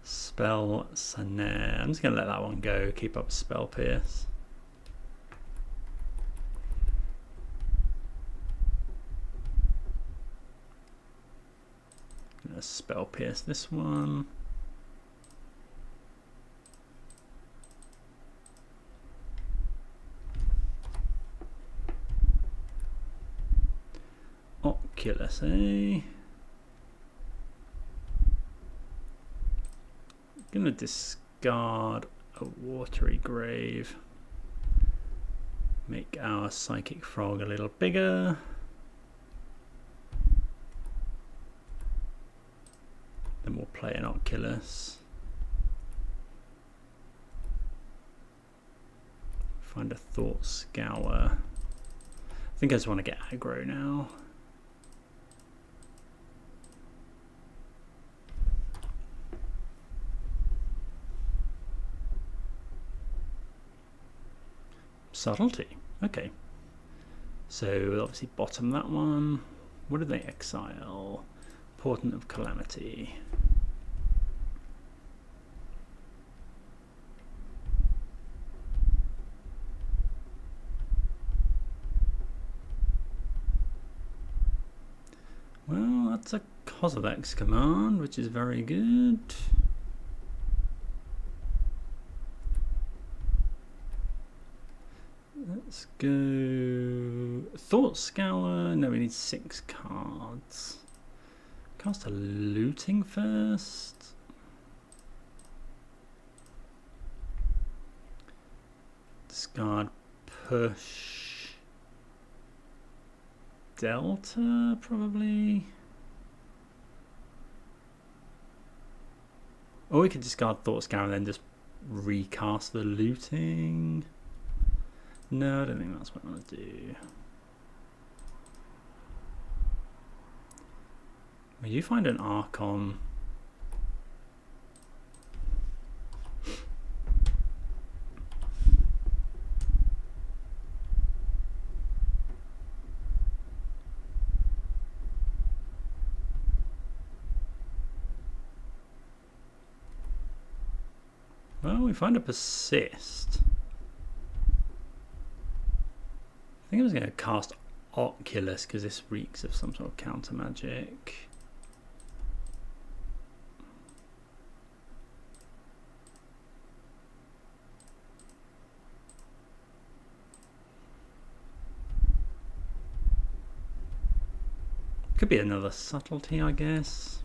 Speaker 1: Spell Snare. I'm just going to let that one go. Keep up Spell Pierce. Gonna Spell Pierce this one. Oculus, eh? Gonna discard a Watery Grave. Make our Psychic Frog a little bigger. Then we'll play an Oculus. Find a Thought Scour. I think I just want to get aggro now. Subtlety. Okay. So we'll obviously bottom that one. What did they exile? Portent of Calamity. Well, that's a Kozilek's command, which is very good. Let's go Thought Scour. No, we need 6 cards. Cast a Looting first. Discard Push. Delta, probably. Or we could discard Thought Scour and then just recast the Looting. No, I don't think that's what I want to do. Will you find an Archon? Well, we find a Persist. I think I was going to cast Oculus because this reeks of some sort of counter magic. Could be another Subtlety, I guess.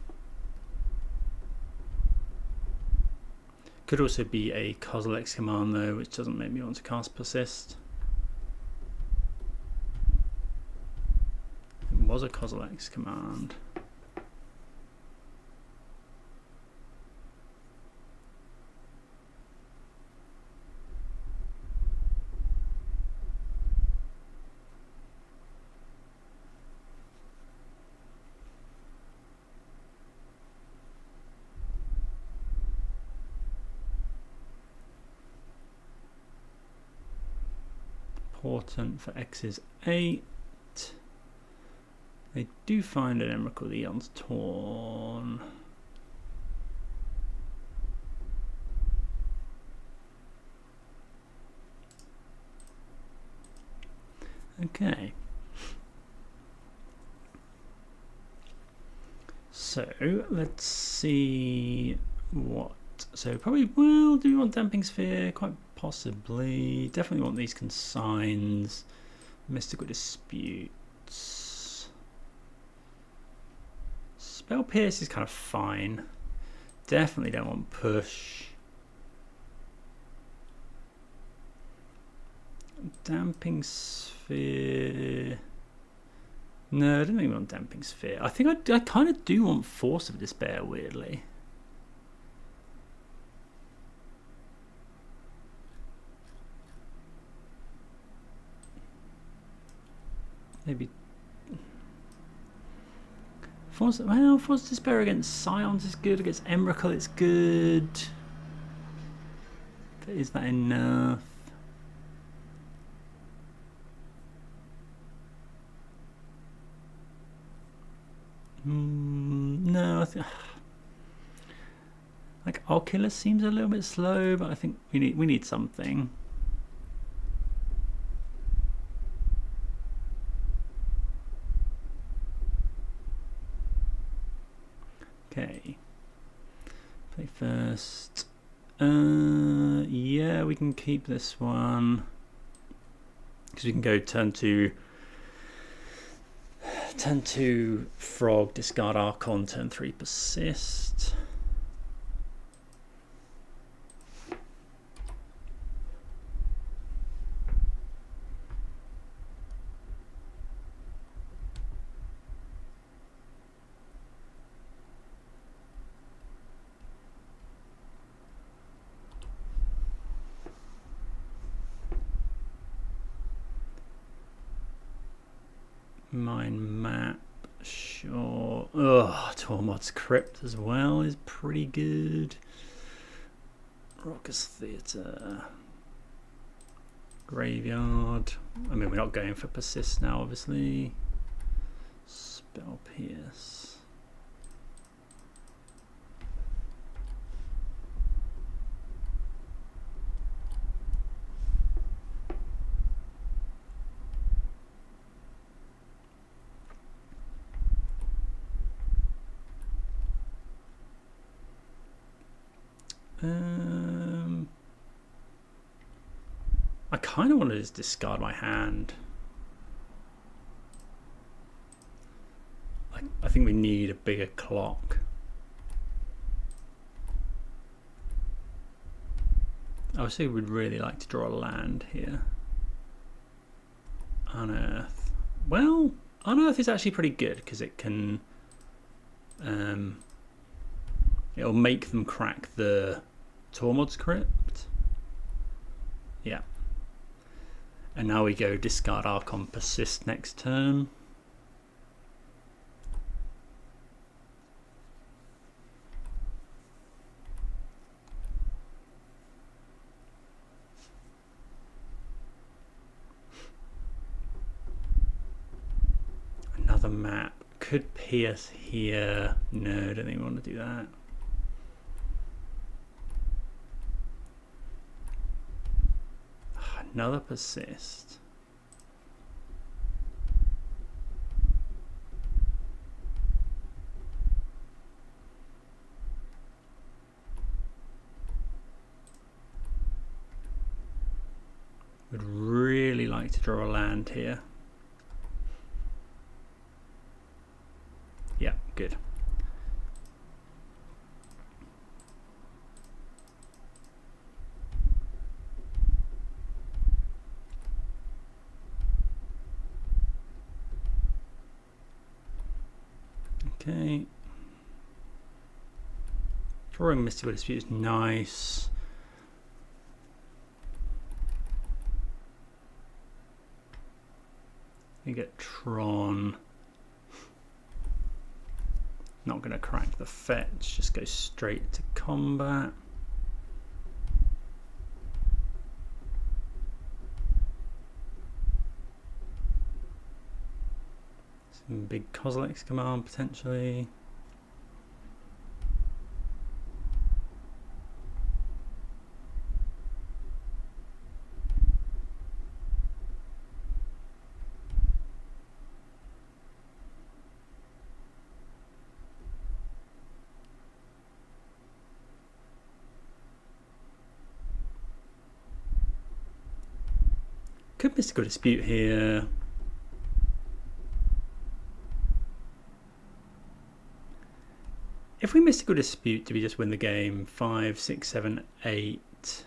Speaker 1: Could also be a Kozilek's command though, which doesn't make me want to cast Persist. It was a Kozilek's command. Portent for X is 8. They do find an Emrakul the Eon's Torn. Okay. So let's see what. So probably, well, do we want Damping Sphere? Quite possibly. Definitely want these consigns. Mystical Disputes. Spell Pierce is kind of fine. Definitely don't want Push. Damping Sphere. No, I don't think we want Damping Sphere. I think I kind of do want Force of Despair, weirdly. Maybe Force of Despair against Scions is good, against Emrakul it's good. But is that enough? No, I think like Oculus seems a little bit slow, but I think we need something. Okay, play first. Yeah, we can keep this one because we can go turn to Frog, discard Archon, turn 3 persist. Mine map, sure. Ugh, Tormod's Crypt as well is pretty good. Raucous Theatre. Graveyard. I mean, we're not going for persist now, obviously. Spell Pierce. I kind of want to just discard my hand. I think we need a bigger clock. Obviously, we'd really like to draw a land here. Unearth. Well, Unearth is actually pretty good because it can. It'll make them crack the Tormod's Crypt. Yeah. And now we go discard Archon, persist next turn. Another map. Could pierce here. No, I don't think we want to do that. Another persist. Would really like to draw a land here. Yeah, good. Okay. Drawing Mystical Dispute is nice. You get Tron. Not going to crack the fetch, just go straight to combat. Some big Kozilek's command potentially. Could Mystical Dispute here. If we Mystical Dispute, do we just win the game? 5, 6, 7, 8.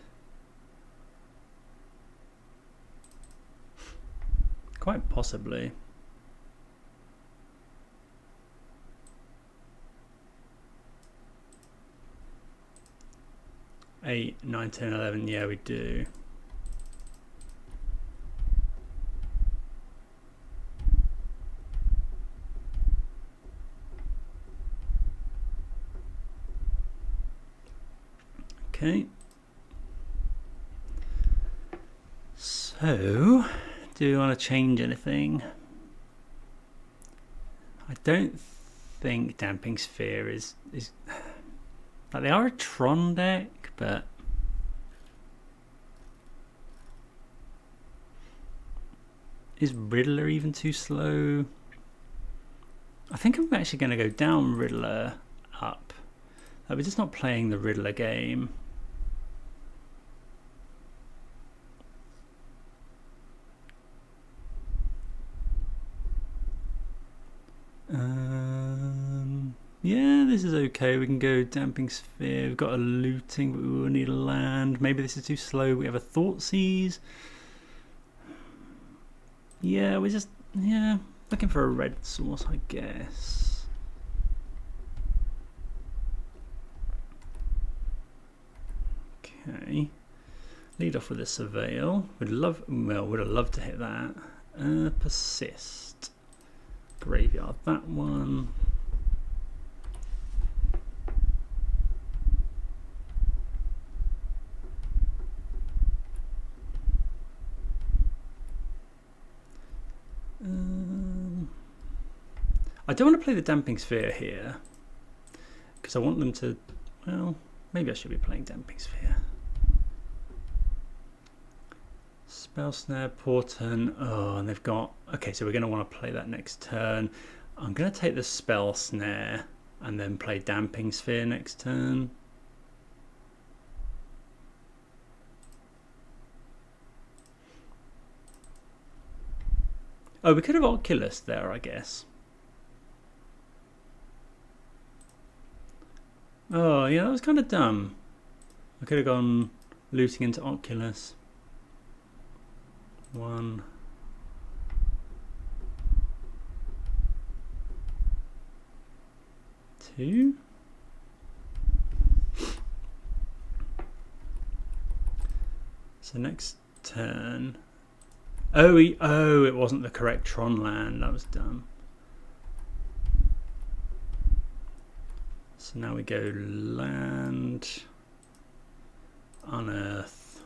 Speaker 1: Quite possibly. Eight, 9, 10, 11. Yeah, we do. Okay. So, do we want to change anything? I don't think Damping Sphere is like, they are a Tron deck, but is Riddler even too slow? I think I'm actually going to go down Riddler, up. Like, we're just not playing the Riddler game. Yeah, this is okay. We can go Damping Sphere. We've got a looting, but we will need a land. Maybe this is too slow. We have a Thoughtseize. Yeah, we're just looking for a red source, I guess. Okay. Lead off with a Surveil. Would have loved to hit that. Persist. Graveyard that one. I don't want to play the Damping Sphere here because I want them to, well, maybe I should be playing Damping Sphere. Spell Snare, Portent. Oh, and they've got, okay, so we're going to want to play that next turn. I'm going to take the Spell Snare and then play Damping Sphere next turn. Oh, we could have Oculus there, I guess. Oh, yeah, that was kind of dumb. I could have gone looting into Oculus. 1. Two. So next turn. Oh, it wasn't the correct Tron land. That was dumb. So now we go land, unearth.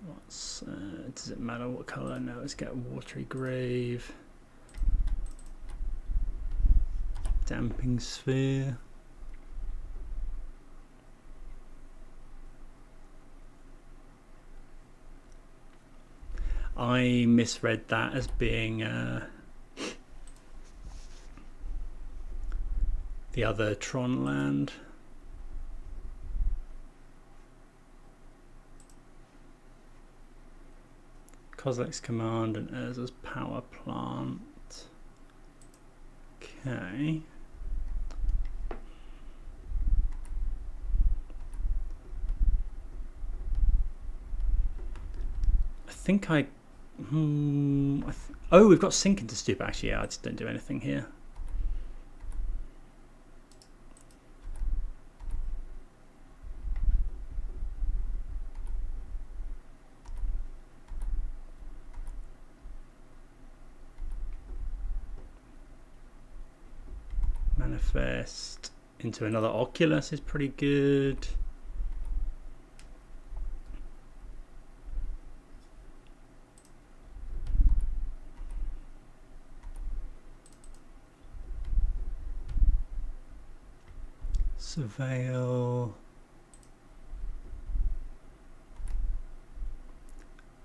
Speaker 1: What's does it matter what color? No, let's get a Watery Grave. Damping Sphere. I misread that as being the other Tron land. Kozilek's Command and Urza's Power Plant. Okay. I think oh, we've got Sink into Stupor. Actually, yeah, I just don't do anything here. Manifest into another Oculus is pretty good. Surveil.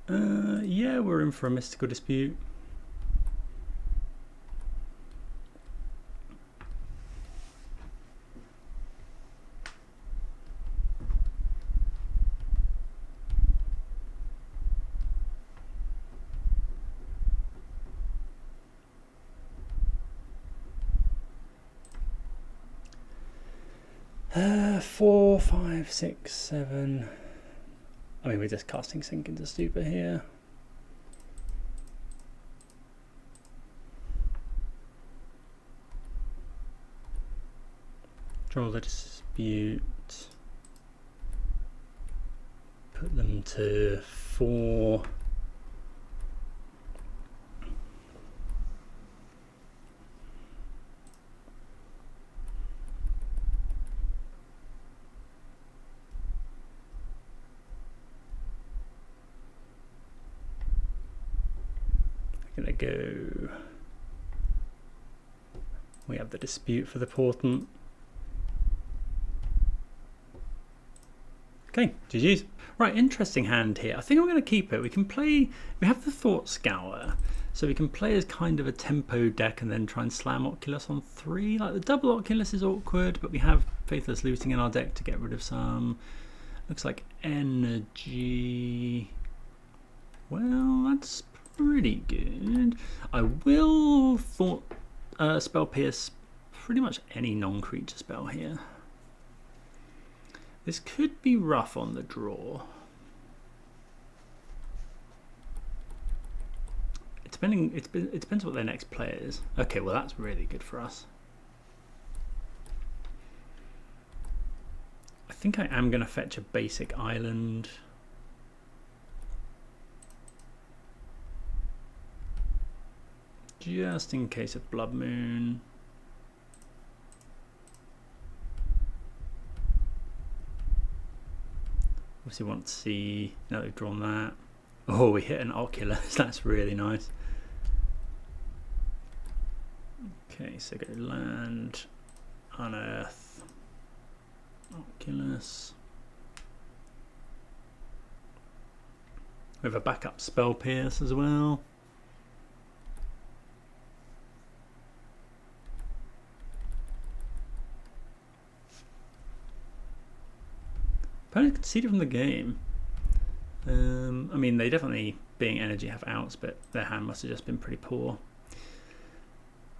Speaker 1: Yeah, we're in for a Mystical Dispute. 4, 5, 6, 7. I mean, we're just casting Sink into Stupor here. Draw the Dispute. Put them to 4. Gonna go. We have the Dispute for the Portent. Okay, GG's. Right, interesting hand here. I think I'm going to keep it. We can play. We have the Thought Scour, so we can play as kind of a tempo deck and then try and slam Oculus on 3. Like the double Oculus is awkward, but we have Faithless Looting in our deck to get rid of some. Looks like energy. Well, that's pretty good. I will Spell Pierce pretty much any non-creature spell here. This could be rough on the draw. It depends what their next play is. Okay, well that's really good for us. I think I am going to fetch a basic island. Just in case of Blood Moon. Obviously want to see, now they've drawn that. Oh, we hit an Oculus, that's really nice. Okay, so go land, unearth, Oculus. We have a backup Spell Pierce as well. Opponents conceded from the game. I mean, they definitely, being energy, have outs, but their hand must have just been pretty poor.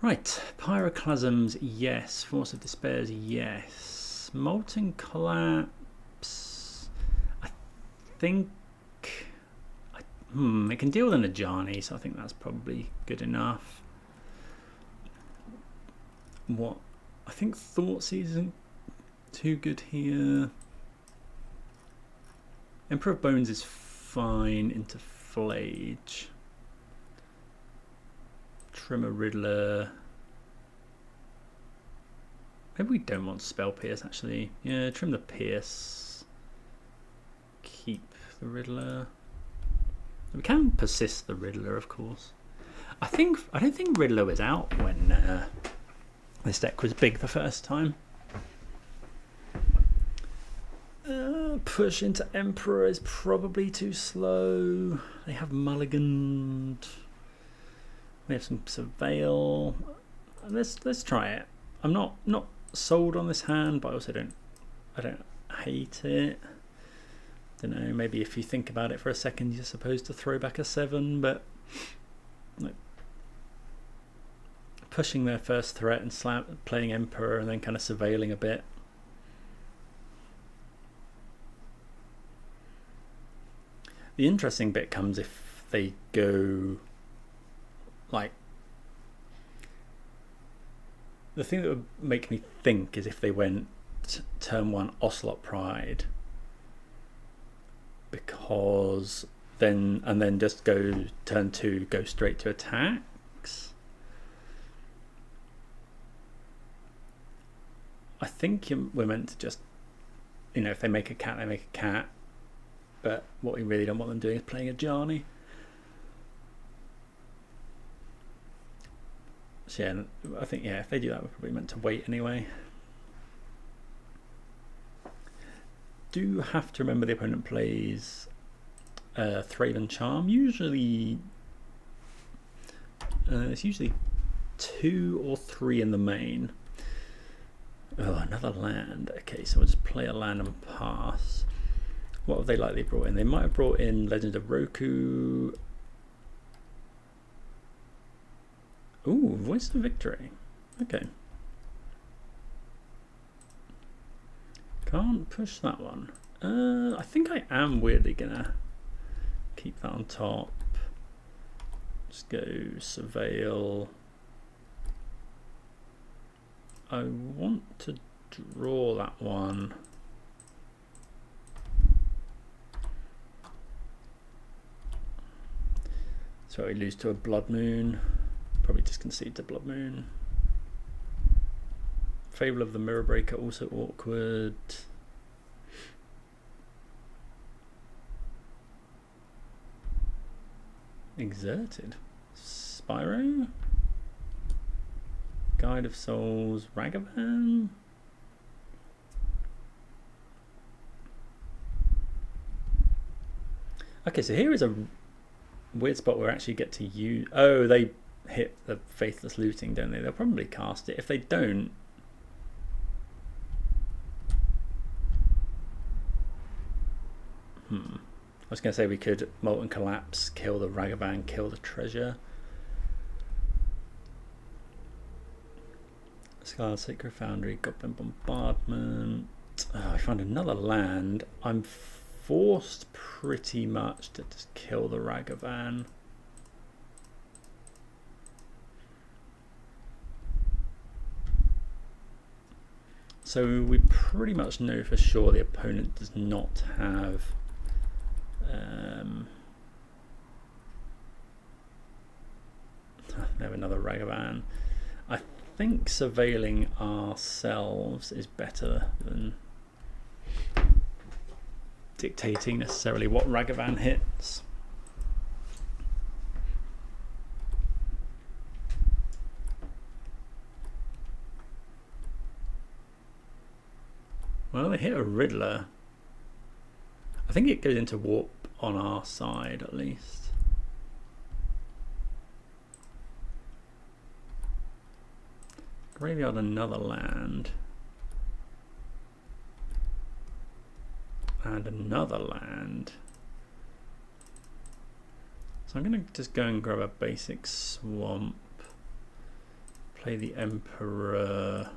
Speaker 1: Right, Pyroclasms, yes. Force of Despairs, yes. Molten Collapse, I think. It can deal with an Ajani, so I think that's probably good enough. What? I think Thoughtseize isn't too good here. Emperor of Bones is fine into Flage. Trimmer Riddler. Maybe we don't want Spell Pierce actually. Yeah, trim the Pierce. Keep the Riddler. We can persist the Riddler, of course. I don't think Riddler was out when this deck was big the first time. Push into Emperor is probably too slow. They have mulliganed. We have some Surveil. Let's try it. I'm not sold on this hand, but I also don't hate it. Don't know. Maybe if you think about it for a second, you're supposed to throw back a 7, but like pushing their first threat and playing Emperor and then kind of surveilling a bit. The interesting bit comes if they go like, the thing that would make me think is if they went turn 1 Ocelot Pride, because then just go turn 2, go straight to attacks. I think we're meant to just, if they make a cat, they make a cat. But what we really don't want them doing is playing a Ajani. So yeah, I think if they do that, we're probably meant to wait anyway. Do have to remember the opponent plays Thraven Charm. Usually, it's usually 2 or 3 in the main. Oh, another land. Okay, so we'll just play a land and pass. What have they likely brought in? They might have brought in Legend of Roku. Ooh, Voice of Victory. Okay. Can't push that one. I think I am weirdly gonna keep that on top. Let's go surveil. I want to draw that one. So we lose to a Blood Moon. Probably just concede to Blood Moon. Fable of the Mirror Breaker, also awkward. Exerted. Spyro. Guide of Souls. Ragavan. Okay, so here is a weird spot where I actually get to use... Oh, they hit the Faithless Looting, don't they? They'll probably cast it. If they don't... I was going to say we could Molten Collapse, kill the Ragavan, kill the treasure. Scarred Sacred Foundry, Goblin Bombardment. Oh, I found another land. I'm forced pretty much to just kill the Ragavan. So we pretty much know for sure the opponent does not have they have another Ragavan. I think surveilling ourselves is better than dictating necessarily what Ragavan hits. Well, they hit a Riddler. I think it goes into warp on our side at least. Graveyard another land. And another land. So I'm going to just go and grab a basic swamp. Play the Emperor.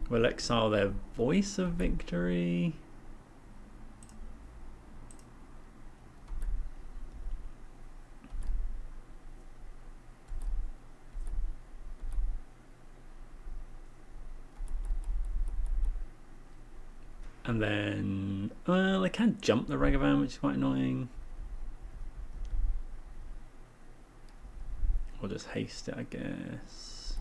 Speaker 1: We'll exile their Voice of Victory. And then, well, they can jump the Ragavan, which is quite annoying. Or just haste it, I guess.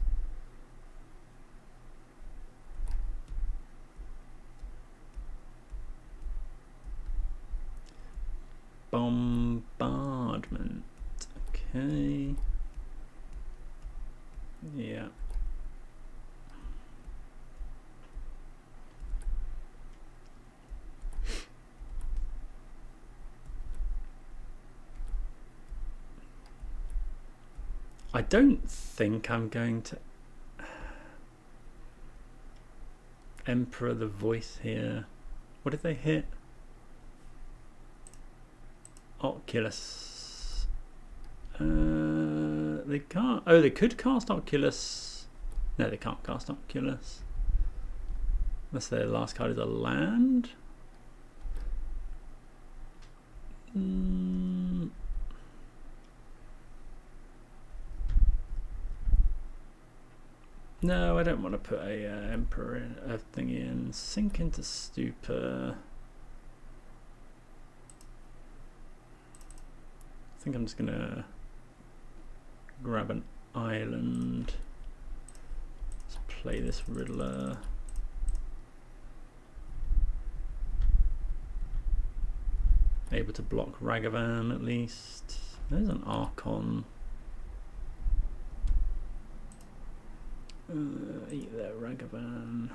Speaker 1: Bombardment. Okay. Yeah. I don't think I'm going to Emperor the Voice here. What did they hit? Oculus. They can't. Oh, they could cast Oculus. No, they can't cast Oculus. Unless their last card is a land. No, I don't want to put a Emperor in, a thing in. Sink into Stupor. I think I'm just gonna grab an island. Let's play this Riddler. Able to block Ragavan at least. There's an Archon. Eat that Ragavan.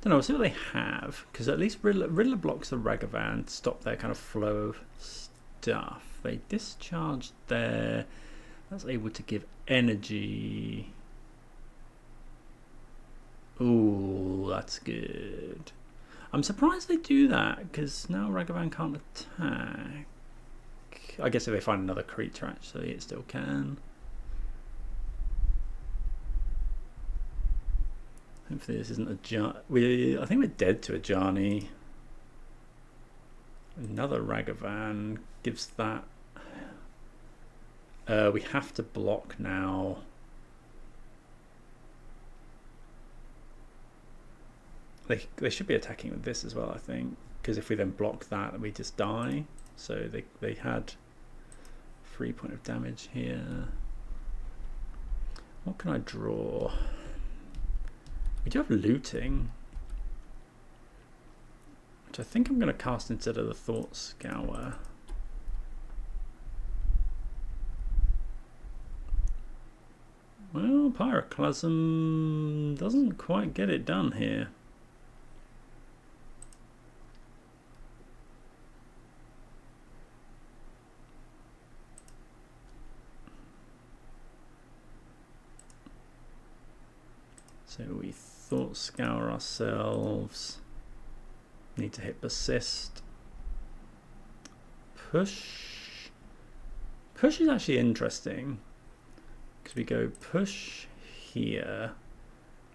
Speaker 1: Don't know, we'll see what they have, because at least Riddler blocks the Ragavan to stop their kind of flow of stuff. They discharge their... That's able to give energy. Ooh, that's good. I'm surprised they do that, because now Ragavan can't attack. I guess if they find another creature, actually, it still can. Hopefully this isn't a I think we're dead to a Ajani. Another Ragavan gives that. We have to block now. They should be attacking with this as well, I think, because if we then block that, we just die. So they had 3 point of damage here. What can I draw? We do have looting, which I think I'm going to cast instead of the Thought Scour. Well, Pyroclasm doesn't quite get it done here. So we Thought Scour ourselves. Need to hit Persist. Push. Push is actually interesting, because we go push here.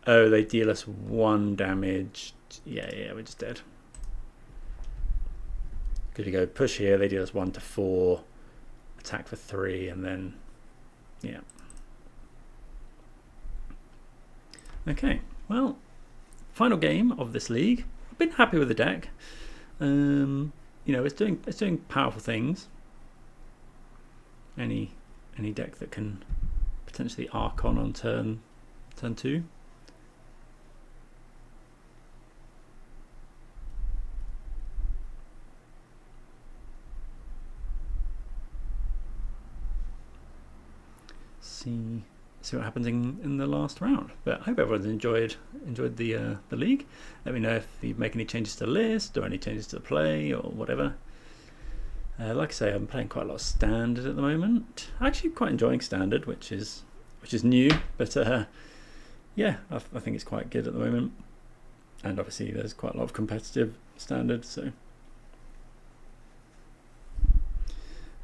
Speaker 1: Oh, they deal us 1 damage. Yeah, we're just dead. Because we go push here, they deal us 1 to 4, attack for 3, and then, yeah. Okay, well, final game of this league. I've been happy with the deck. You know, it's doing powerful things. Any deck that can potentially Archon on turn 2. See what happens in the last round. But I hope everyone's enjoyed the league. Let me know if you make any changes to the list or any changes to the play or whatever. Like I say, I'm playing quite a lot of standard at the moment. Actually, quite enjoying standard, which is new. But yeah, I think it's quite good at the moment. And obviously, there's quite a lot of competitive standard. So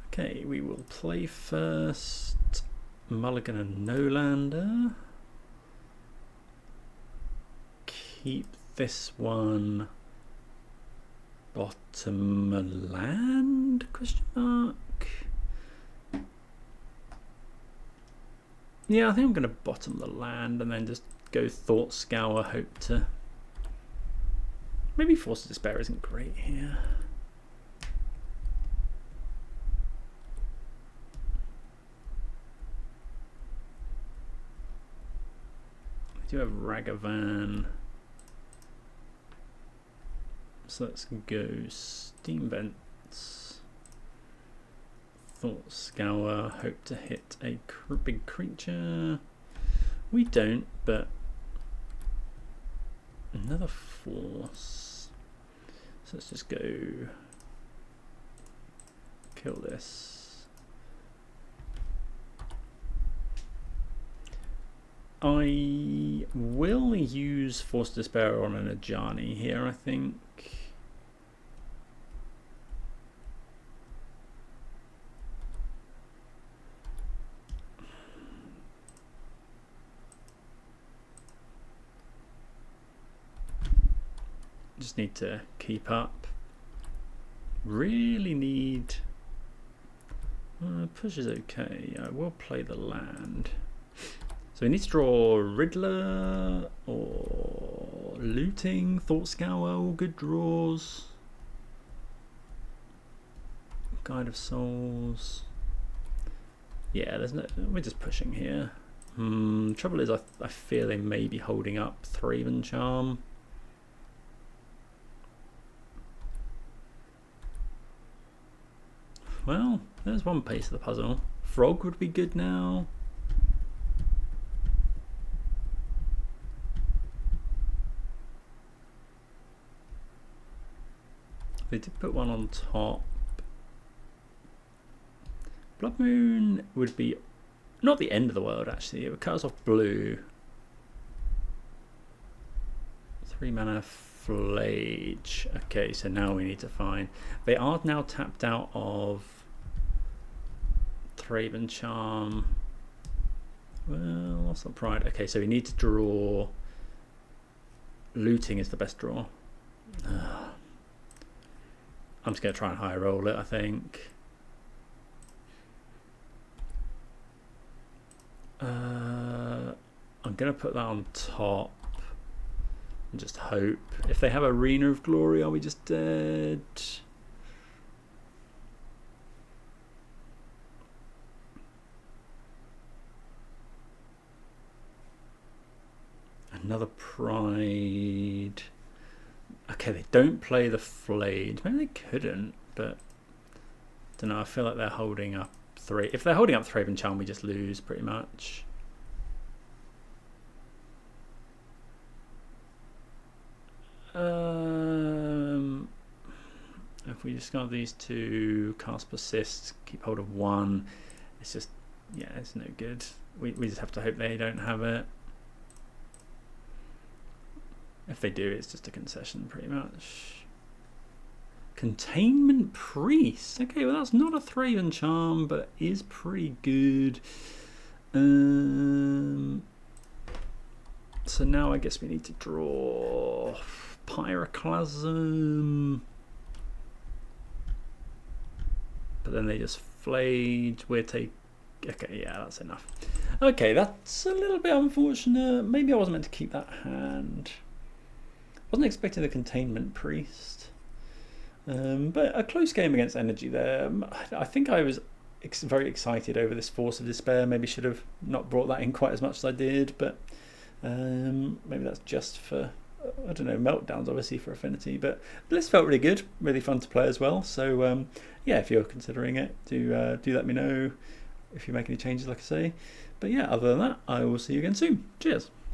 Speaker 1: okay, we will play first. Mulligan and No-lander. Keep this one. Bottom land? Question mark. Yeah, I think I'm going to bottom the land and then just go Thought Scour. Hope to. Maybe Force of Despair isn't great here. We do have Ragavan. So let's go Steam Vents. Thought Scour. Hope to hit a big creature. We don't, but another Force. So let's just go kill this. I will use Force Despair on an Ajani here, I think. Just need to keep up. Really need. Push is okay. I will play the land. So we need to draw Riddler or Looting, Thought Scour, all good draws. Guide of Souls. Yeah, there's no. We're just pushing here. Trouble is, I feel they may be holding up Thraven Charm. Well, there's one piece of the puzzle. Frog would be good now. They did put one on top. Blood Moon would be not the end of the world, actually. It would cut us off blue. 3 mana, Flage. Okay, so now we need to find... They are now tapped out of Thraben Charm. Well, that's not Pride. Okay, so we need to draw... Looting is the best draw. I'm just going to try and high roll it, I think. I'm going to put that on top and just hope. If they have Arena of Glory, are we just dead? Another Pride. Okay, they don't play the Flade. Maybe they couldn't, but I don't know. I feel like they're holding up 3. If they're holding up Thraben Charm, we just lose pretty much. If we discard these 2, cast Persist, keep hold of 1, it's just, yeah, it's no good. We just have to hope they don't have it. If they do, it's just a concession pretty much. Containment Priest. Okay, well that's not a Thraben Charm, but is pretty good. So now I guess we need to draw Pyroclasm. But then they just flayed. We're taking... Okay, yeah, that's enough. Okay, that's a little bit unfortunate. Maybe I wasn't meant to keep that hand. Wasn't expecting the Containment Priest. But a close game against Energy there. I think I was very excited over this Force of Despair. Maybe should have not brought that in quite as much as I did, but maybe that's just for, I don't know, Meltdowns obviously for Affinity. But this felt really good, really fun to play as well. So yeah, if you're considering it, do let me know if you make any changes, like I say. But yeah, other than that, I will see you again soon. Cheers.